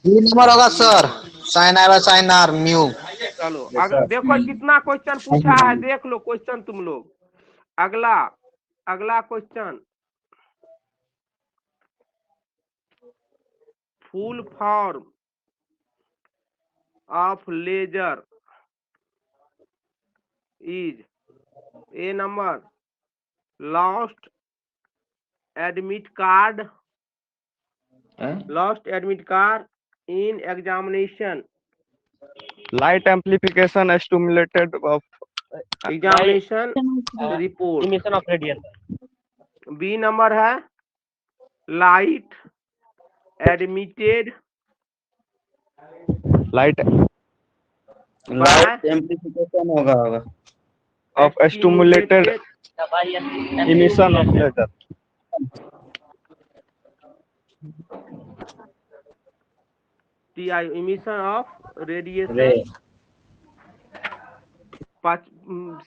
S2: B number होगा sir, sine I by sine R mu.
S1: चलो अगर देखो कितना क्वेश्चन पूछा है, देख लो क्वेश्चन तुम लोग। अगला question, full form of laser is A number lost admit card in examination
S9: Light amplification stimulated of
S1: examination report.
S2: Emission of radiation.
S1: B number है light admitted
S9: light
S7: एम्प्लीफिकेशन होगा
S9: of stimulated emission of laser.
S1: TI emission of radiation।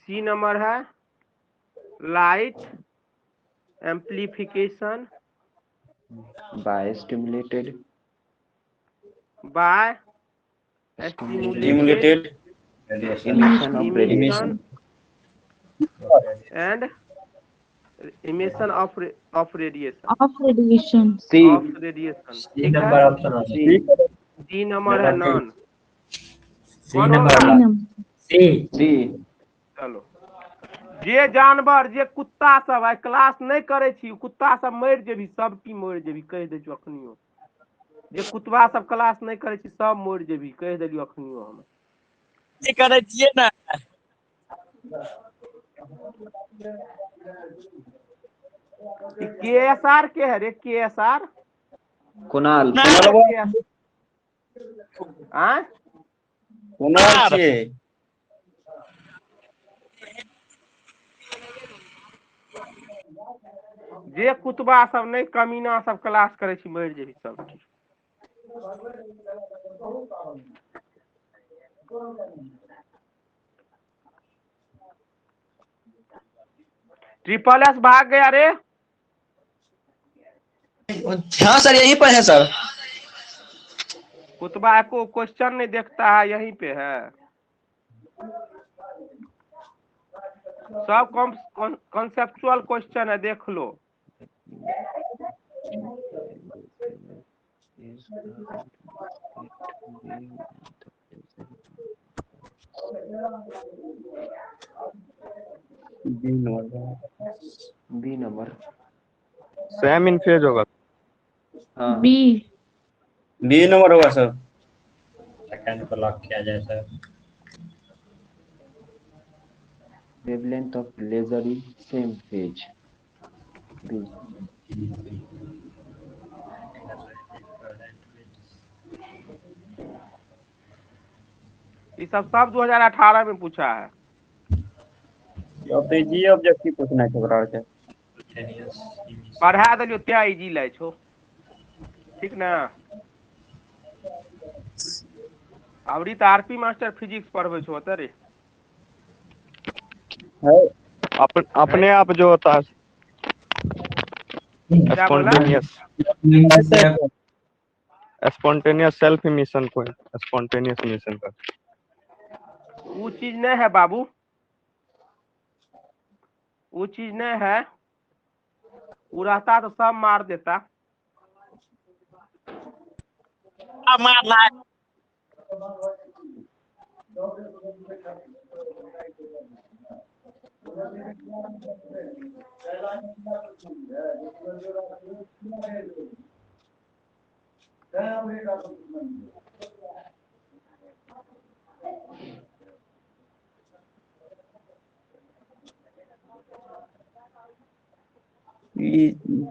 S1: C number है light amplification
S7: by stimulated emission of radiation
S1: and emission of radiation
S7: C
S1: of radiation। ठीक
S3: नंबर
S1: है।
S3: ऑप्शन है
S1: D number है none।
S3: सी नंबर सी
S1: चलो जे जानवर जे कुत्ता सब आइ क्लास नहीं करे छी कुत्ता सब मरि जेबी सब की मरि जेबी कह दे छियो अखनियो जे कुतवा सब क्लास नहीं करे छी सब मरि जेबी कह देलियो अखनियो हम
S2: की करे छिए ना
S1: KSR के है रे KSR
S7: कुणाल
S1: आय
S7: कुणाल छिए
S1: जे कुतबा सब नहीं कमीना सब क्लास करे छी मरि जेबी सब की SSS भाग गया रे।
S4: हाँ सर यहीं पर है सर।
S1: कुतबा को क्वेश्चन नहीं देखता है यहीं पे है सब कॉन्सेप्चुअल क्वेश्चन है देख लो।
S7: B number
S9: same in phase होगा।
S7: हाँ
S4: बी नंबर होगा सर।
S3: सेकंड को लॉक किया जाए sir.
S7: wavelength of laser is same phase B
S1: ये सब 2018 में पूछा है।
S4: अब जी ऑब्जेक्टिव पूछना है बराबर है।
S1: पढ़ा दिलियो त्या इजी लै छो ठीक ना। अबरी तो आरपी मास्टर फिजिक्स पढ़वे छो रे
S9: अपने आप जो होता है स्पॉन्टेनियस सेल्फ इमिशन को स्पॉन्टेनियस इमिशन का
S1: वो चीज नहीं है बाबू वो चीज नहीं है वो रहता तो सब मार देता।
S2: मारना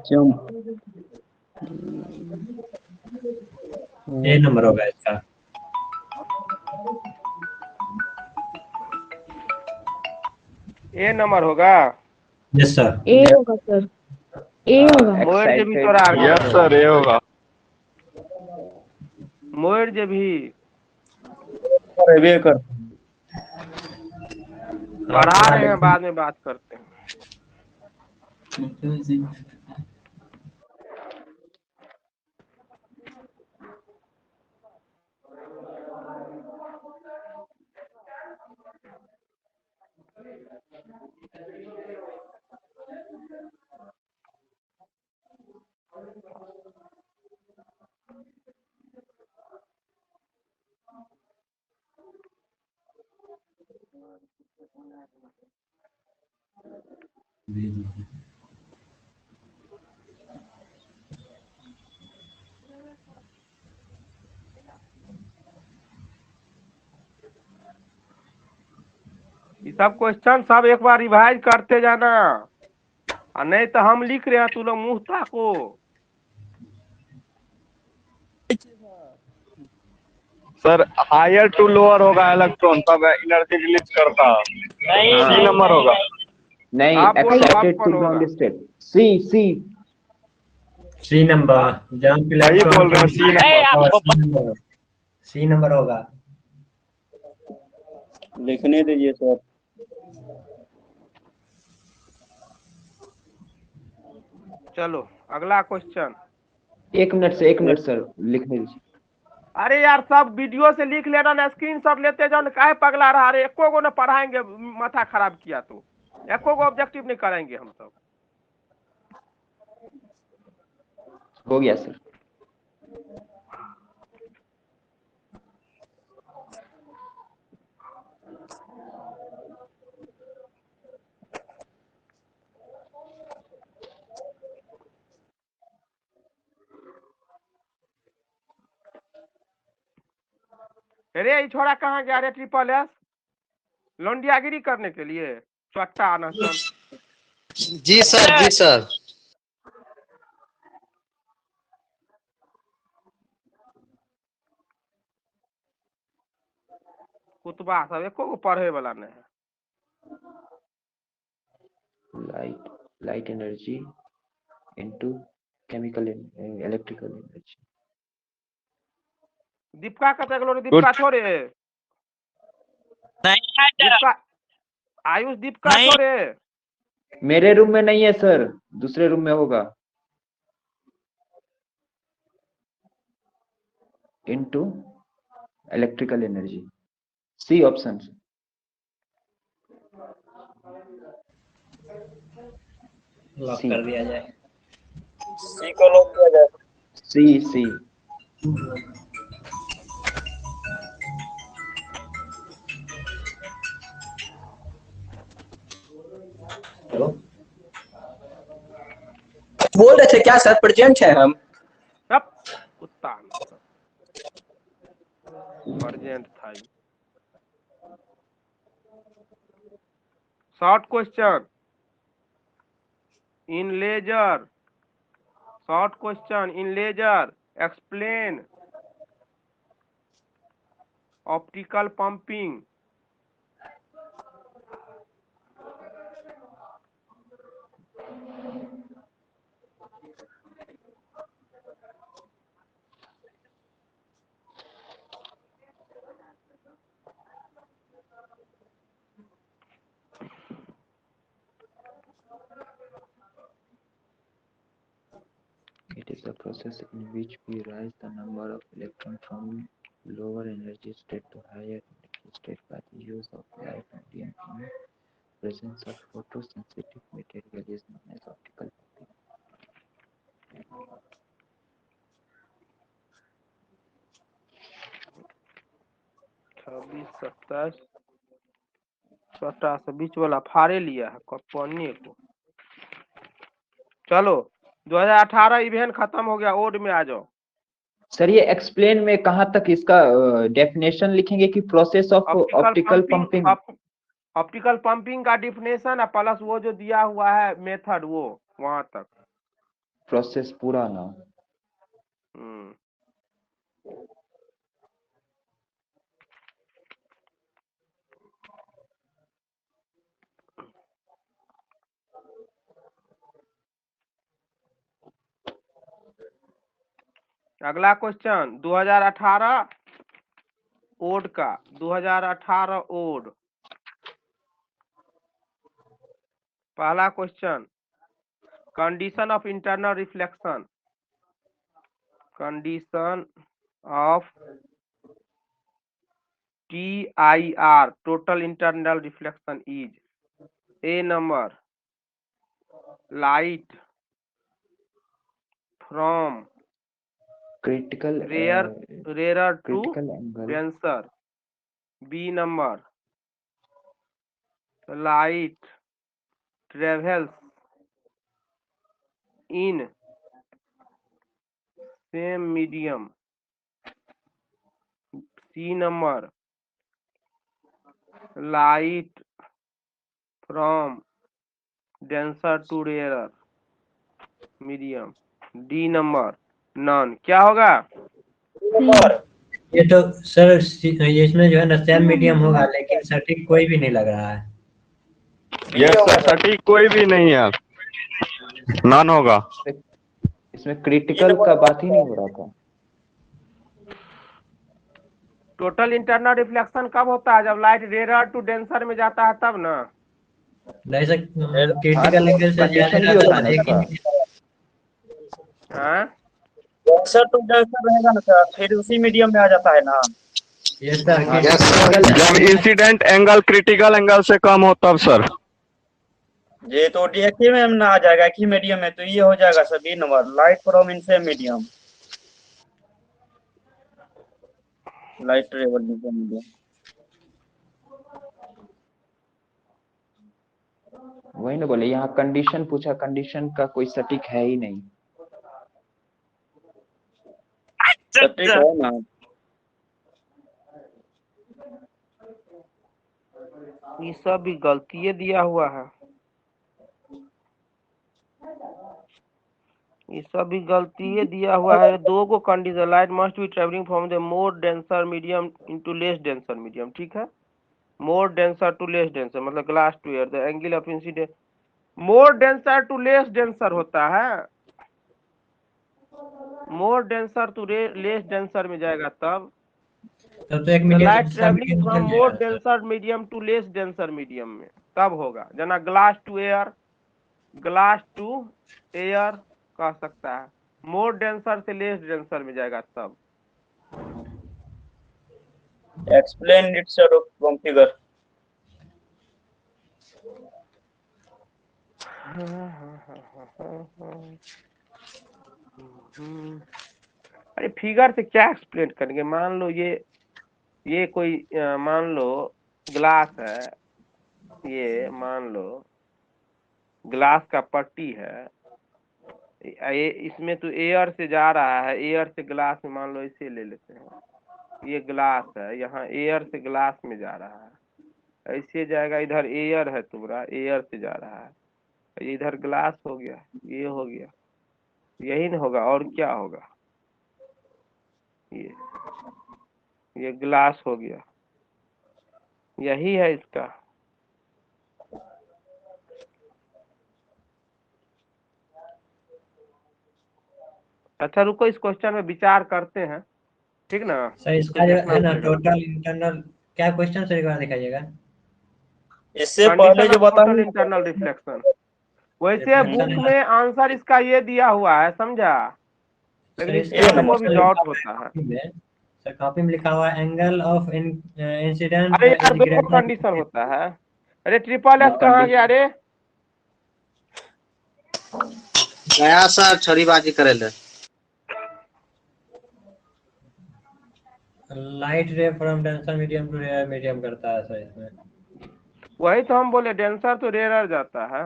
S4: जंप
S3: ए नंबर होगा इसका।
S1: ए नंबर होगा।
S3: यस सर
S8: ए होगा सर ए होगा
S1: मोर जे भी तोरा
S9: यस सर ये होगा।
S1: मोर जे भी
S4: वे कर
S1: पढ़ा रहे हैं बाद में बात करते हैं। ये सब क्वेश्चन सब एक बार रिवाइज करते जाना, और नहीं तो हम लिख रहे हैं तू लोग मुंह ताको।
S9: सर हायर टू लोअर होगा इलेक्ट्रॉन, तब एनर्जी रिलीज करता। सी नंबर होगा।
S7: नहीं,
S1: आप बोलो, आप
S7: एक्साइटेड
S1: कौन
S7: टू
S1: होगा?
S7: Ground state. C C
S3: C number, jump
S9: सही बोल रहे हो, सी नंबर।
S3: सी नंबर होगा।
S4: लिखने दीजिए सर।
S1: चलो अगला क्वेश्चन।
S7: 1 मिनट सर, लिखने दीजिए।
S1: अरे यार सब वीडियो से लिख लेना ना, स्क्रीनशॉट लेते जाओ ना, काहे पगला रहा? अरे एको को ना पढ़ाएंगे, माथा खराब किया तो एको को ऑब्जेक्टिव नहीं करेंगे हम सब।
S7: हो गया सर।
S1: अरे ये छोरा कहाँ गया रे? ट्रिपल एस लौंडियागिरी करने के लिए चट्टा आना चल।
S6: जी सर, जी सर।
S1: कुतबा सब एको को पढ़े वाला नहीं है।
S7: Light energy into chemical electrical energy.
S1: Dipka कते गेलो रे? दीपका छोरे दीपका, आयुष दीपका छोरे।
S7: मेरे रूम में नहीं है सर, दूसरे रूम में होगा। Into electrical energy, C option.
S3: Lock कर दिया जाए।
S5: सी को लॉक किया जाए।
S7: सी सी।
S2: बोल रहे थे क्या सर? प्रेजेंट है हम।
S1: सब कुत्ता अर्जेंट था। Short question in laser, short question in laser explain optical pumping.
S7: It is a process in which we rise the number of electrons from lower energy state to higher energy state by the use of light medium in presence of photosensitive material is known as optical pumping.
S1: छब्बीस 27 छोटा सा बीच वाला फाड़े लिया है कपने को। चलो 2018 इवेंट खत्म हो गया, ओड में आ जाओ।
S7: सर ये एक्सप्लेन में कहाँ तक इसका डेफिनेशन लिखेंगे कि process of optical pumping?
S1: Optical pumping का डिफिनेशन है प्लस वो जो दिया हुआ है मेथड, वो वहां तक
S7: प्रोसेस पूरा ना।
S1: अगला क्वेश्चन 2018 ओड का, 2018 ओड। पहला question condition of internal reflection, condition of TIR total internal reflection is A number light from
S7: critical
S1: rarer to
S7: critical angle
S1: denser, B number light travels in same medium. C number light from denser to rare medium. D number none. क्या होगा?
S3: ये तो सर ये इसमें जो है ना सेम मीडियम होगा, लेकिन सटीक कोई भी नहीं लग रहा है।
S9: यस सर, सटीक कोई भी नहीं है, नॉन होगा।
S7: इसमें क्रिटिकल का बात ही नहीं हो रहा था।
S1: टोटल इंटरनल रिफ्लेक्शन कब होता है? जब लाइट रेयर टू डेंसर में जाता है तब ना।
S3: नहीं सर,
S7: हाँ,
S3: क्रिटिकल
S7: तो
S3: एंगल से ज्यादा
S7: कंडीशन भी
S3: रहता
S7: होता है
S3: तो
S7: ना
S3: एक ही
S7: इसका।
S1: हाँ
S5: डेंसर टू डेंसर रहेगा ना सर, फिर उसी मीडियम में आ जाता है ना।
S3: ये सर
S9: यस सर, जब इंसिडेंट एंगल क्रिटिकल एंगल से कम हो तब सर।
S5: ये तो एक ही में ना आ जाएगा, एक ही मीडियम में, तो ये हो जाएगा sir B number light from in same medium. Light travel in same medium.
S7: वही ना बोले, यहाँ कंडीशन पूछा, कंडीशन का कोई सटीक है ही नहीं।
S5: सटीक है ना।
S1: ये सब भी गलती दिया हुआ है, ये सब भी गलती दिया हुआ है। दो को condition light must be travelling from the more denser medium into less denser medium. ठीक है, more denser to less denser मतलब glass to air. The angle of incident more denser to less denser होता है, more denser to less denser में जाएगा तब।
S3: तब तो एक
S1: द
S3: मीडियम
S1: लाइट
S3: दूसरा
S1: ट्रेवलिंग
S3: मीडियम
S1: फ्रॉम
S3: निकल
S1: मोर
S3: जाएगा सर।
S1: Denser medium to less denser medium में तब होगा, जना glass to air, glass to air कह सकता है। मोर डेंसर से लेस डेंसर में जाएगा तब।
S5: Explain it sir from figure.
S1: अरे फिगर से क्या एक्सप्लेन करेंगे? मान लो ये कोई मान लो ग्लास है, ये मान लो ग्लास का पट्टी है, ये इसमें तो एयर से जा रहा है, एयर से ग्लास में, मान लो इसे ले लेते हैं, ये ग्लास है, यहाँ एयर से ग्लास में जा रहा है, ऐसे जाएगा, इधर एयर है तुम्हारा, एयर से जा रहा है, इधर ग्लास हो गया, ये हो गया, यही ना होगा, और क्या होगा? ये ग्लास हो गया, यही है इसका। अच्छा रुको, इस क्वेश्चन में विचार करते हैं, ठीक ना?
S3: सर
S1: इसको
S3: इसका जो
S1: देखना
S3: है ना
S1: पड़ेगा।
S3: टोटल इंटरनल क्या क्वेश्चन सर, एक बार दिखाइएगा।
S5: इससे पहले
S1: कंडीशन
S5: जो
S1: ऑफ टोटल
S5: बताइए
S1: इंटरनल रिफ्लेक्शन। वैसे
S3: रिफ्लेक्शन
S1: बुक में आंसर इसका ये दिया हुआ है, समझा,
S3: सर
S1: लेकिन
S3: इसका
S1: इसमें
S3: जो
S1: हमको भी
S3: सर
S1: डाउट होता है।
S3: कॉपी में, सर कॉपी में लिखा हुआ है एंगल ऑफ इंसिडेंट
S1: अरे यार
S3: इज
S1: दो
S3: ग्रेटर।
S1: कंडीशन होता है। अरे ट्रिपल एस
S7: वो
S1: कहाँ गया रे?
S6: गया सर छोरीबाजी करे ले।
S3: Light ray from denser medium to rare medium करता है सर इसमें।
S1: वही तो हम बोले, डेंसर तो रेयर जाता है।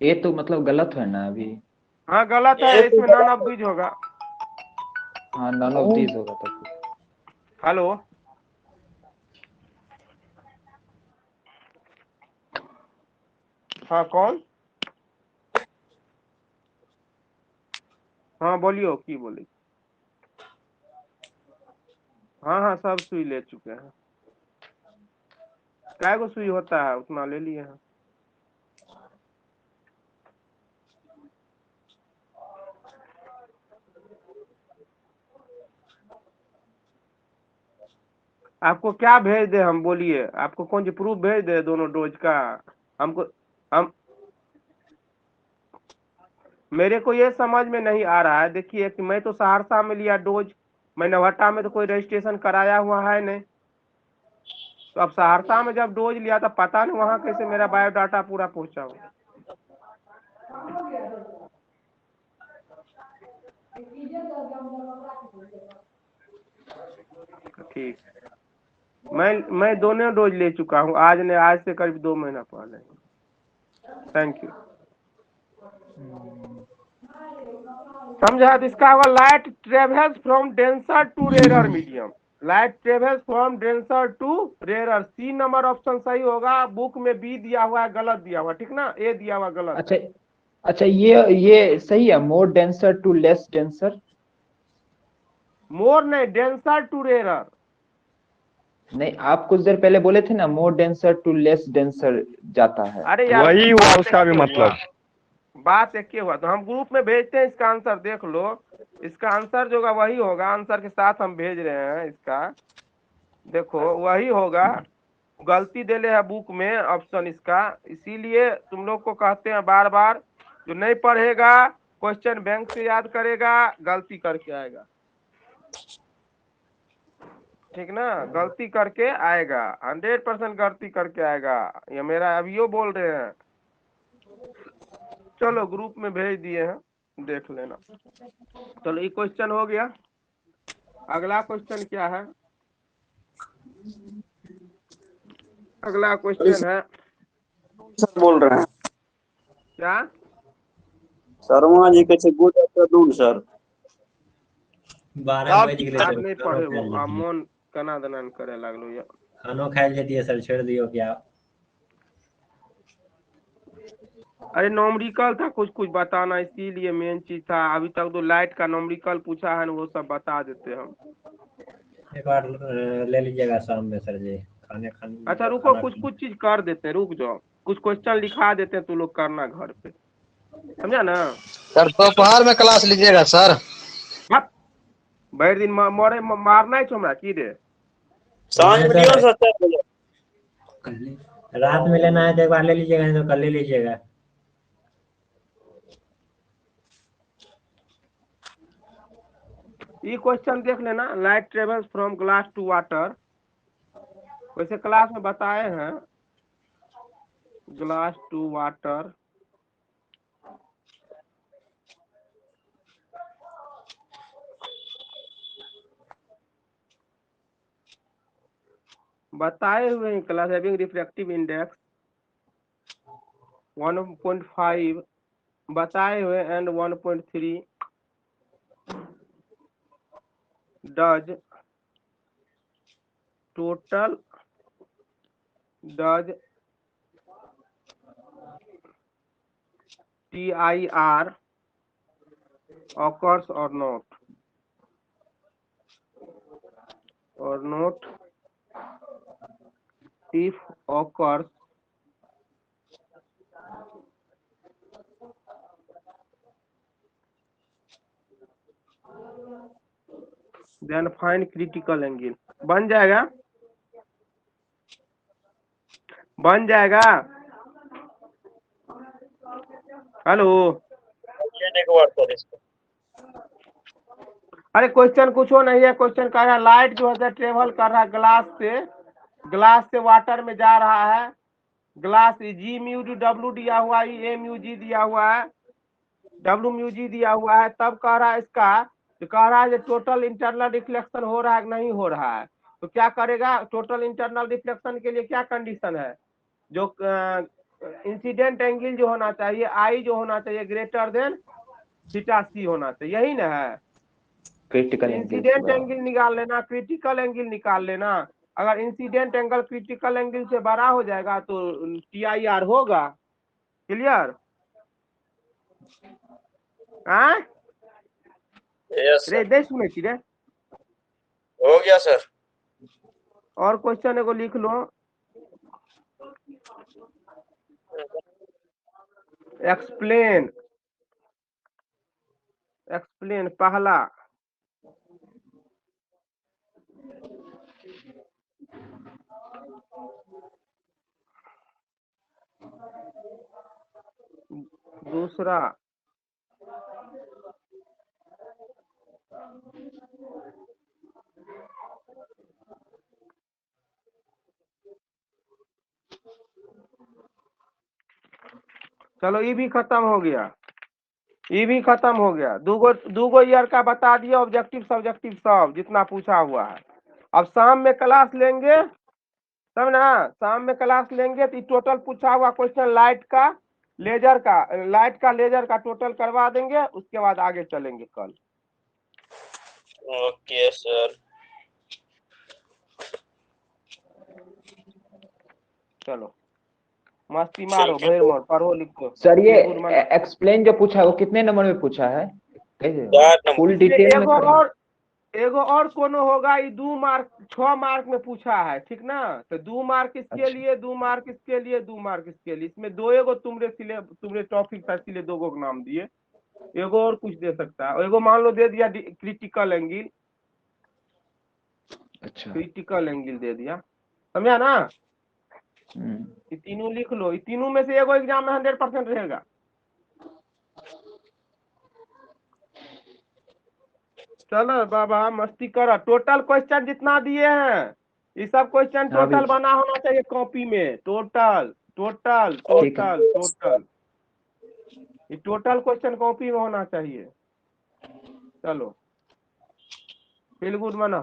S7: ये तो मतलब गलत है ना अभी।
S1: हाँ गलत है,
S5: ये तो
S1: इसमें नॉन ऑफ बीज होगा।
S7: हाँ, नन ऑफ दिस होगा तब।
S1: हेलो, हाँ कौन? हाँ बोलियो, की बोली? हाँ हाँ सब सुई ले चुके हैं, काय को सुई होता है उतना ले लिए हैं। आपको क्या भेज दे हम, बोलिए, आपको कौन सी प्रूफ भेज दे दोनों डोज का? हमको हम मेरे को ये समझ में नहीं आ रहा है। देखिए कि मैं तो सहरसा में लिया डोज, मैं नवहट्टा में तो कोई रजिस्ट्रेशन कराया हुआ है नहीं, तो अब सहरसा में जब डोज लिया तो पता नहीं वहाँ कैसे मेरा बायोडाटा पूरा पहुँचा हो। ठीक, मैं दोनों डोज ले चुका हूँ, आज से करीब 2 महीना पहले। Thank you. समझा? तो इसका होगा light travels from denser to rare medium, light travels from denser to rare. C number option सही होगा, बुक में बी दिया हुआ है गलत दिया हुआ, ठीक ना, ए दिया हुआ गलत।
S7: अच्छा अच्छा, ये सही है, more denser to less denser.
S1: More नहीं, डेंसर टू रेयर।
S7: नहीं, आप कुछ देर पहले बोले थे ना more denser to less denser जाता है।
S1: अरे यार
S9: वही हुआ उसका भी मतलब।
S1: बात एक ही हुआ, तो हम ग्रुप में भेजते हैं, इसका आंसर देख लो, इसका आंसर जो होगा वही होगा, आंसर के साथ हम भेज रहे हैं इसका, देखो वही होगा, गलती दे ले है बुक में ऑप्शन इसका, इसीलिए तुम लोग को कहते हैं बार बार, जो नहीं पढ़ेगा क्वेश्चन बैंक से याद करेगा, गलती करके आएगा, ठीक ना, गलती करके आएगा, 100% गलती करके आएगा, ये मेरा अभियो बोल रहे हैं। चलो ग्रुप में भेज दिए हैं, देख लेना। चलो ये क्वेश्चन हो गया, अगला क्वेश्चन क्या है? अगला क्वेश्चन है,
S4: सर बोल रहे हैं
S1: क्या?
S4: शर्मा जी कैसे गुड आफ्टरनून सर।
S3: 12 बज गेलै
S1: आप
S3: सर,
S1: नहीं
S3: खानो
S1: पढ़े
S3: खाइल
S1: हो, आप
S3: जैतियै।
S1: मन कना दनान करे लागलो या।
S3: खानो खाइल जैतियै सर, छोड़ दियो क्या?
S1: अरे नॉमरिकल था, कुछ कुछ बताना, इसीलिए मेन चीज था, अभी तक तो लाइट का नॉमरिकल पूछा है ना, वो सब बता देते हम।
S3: एक बार ले लीजिएगा शाम में सर जी, खाने
S1: अच्छा रुको,
S3: खाना
S1: कुछ कुछ चीज कर देते हैं, रुक जाओ, कुछ क्वेश्चन लिखा देते हैं, तू लोग करना घर पे, समझा ना?
S6: सर दोपहर में क्लास लीजिएगा सर।
S1: भर दिन मोरे मारना है हमरा की रे?
S4: सांझ में लियो सर 4 बजे।
S3: रात में लेना है तो एक बार ले लीजिएगा, नहीं तो कल ले लीजिएगा।
S1: ये क्वेश्चन देख लेना, light travels from glass to water, वैसे क्लास में बताए हैं, ग्लास टू वाटर, बताए हुए हैं क्लास, हैविंग रिफ्रैक्टिव इंडेक्स 1.5 बताए हुए and 1.3 does total does TIR occurs or not if occurs then find critical angle। बन जाएगा, बन जाएगा। हेलो, अरे क्वेश्चन कुछ हो नहीं है, क्वेश्चन कह रहा है लाइट जो है ट्रेवल कर रहा है ग्लास से वाटर में जा रहा है, glass G mu D W दिया हुआ है, A म्यू G दिया हुआ है, W म्यू G दिया हुआ है, तब कह रहा है इसका, तो कह रहा है जो टोटल इंटरनल रिफ्लेक्शन हो रहा है नहीं हो रहा है, तो क्या करेगा? टोटल इंटरनल रिफ्लेक्शन के लिए क्या कंडीशन है? जो इंसिडेंट एंगल जो होना चाहिए I जो होना चाहिए ग्रेटर देन थीटा C होना चाहिए, यही ना है?
S7: क्रिटिकल
S1: इंसिडेंट एंगल निकाल लेना, क्रिटिकल एंगल निकाल लेना, अगर इंसिडेंट एंगल क्रिटिकल एंगल से बड़ा हो जाएगा तो TIR होगा। क्लियर? रे देश में रे
S4: हो गया सर।
S1: और क्वेश्चन को लिख लो, एक्सप्लेन पहला, दूसरा, चलो ये भी खत्म हो गया, ये भी खत्म हो गया। दूगो ईयर का बता दिया, ऑब्जेक्टिव सब्जेक्टिव सब जितना पूछा हुआ है। अब शाम में क्लास लेंगे, समझ ना, शाम में क्लास लेंगे तो टोटल पूछा हुआ क्वेश्चन लाइट का लेजर का टोटल करवा देंगे, उसके बाद आगे चलेंगे कल।
S5: Okay sir.
S1: चलो मस्ती मारो, भैर मत पढ़ो लिखो।
S7: सर ये एक्सप्लेन जो पूछा है वो कितने नंबर में पूछा है? फुल डिटेल में
S1: एगो और कोनो होगा, ये 2 मार्क 6 मार्क में पूछा है, ठीक ना। तो 2 मार्क इसके लिए, 2 मार्क इसके लिए, 2 मार्क इसके लिए। इसमें 2 तुमरे टॉपिक था, इसलिए 2 को नाम दिए। एगो और कुछ दे सकता है, एगो मान लो दे दिया क्रिटिकल एंगल।
S7: अच्छा,
S1: क्रिटिकल एंगल दे दिया, समझा ना। ये तीनों लिख लो, ये तीनों में से एगो एग्जाम में 100% रहेगा। चलो बाबा मस्ती करो। टोटल क्वेश्चन जितना दिए हैं ये सब क्वेश्चन टोटल बना होना चाहिए कॉपी में। टोटल टोटल टोटल टोटल ये टोटल क्वेश्चन कॉपी में होना चाहिए। चलो फील गुड मना।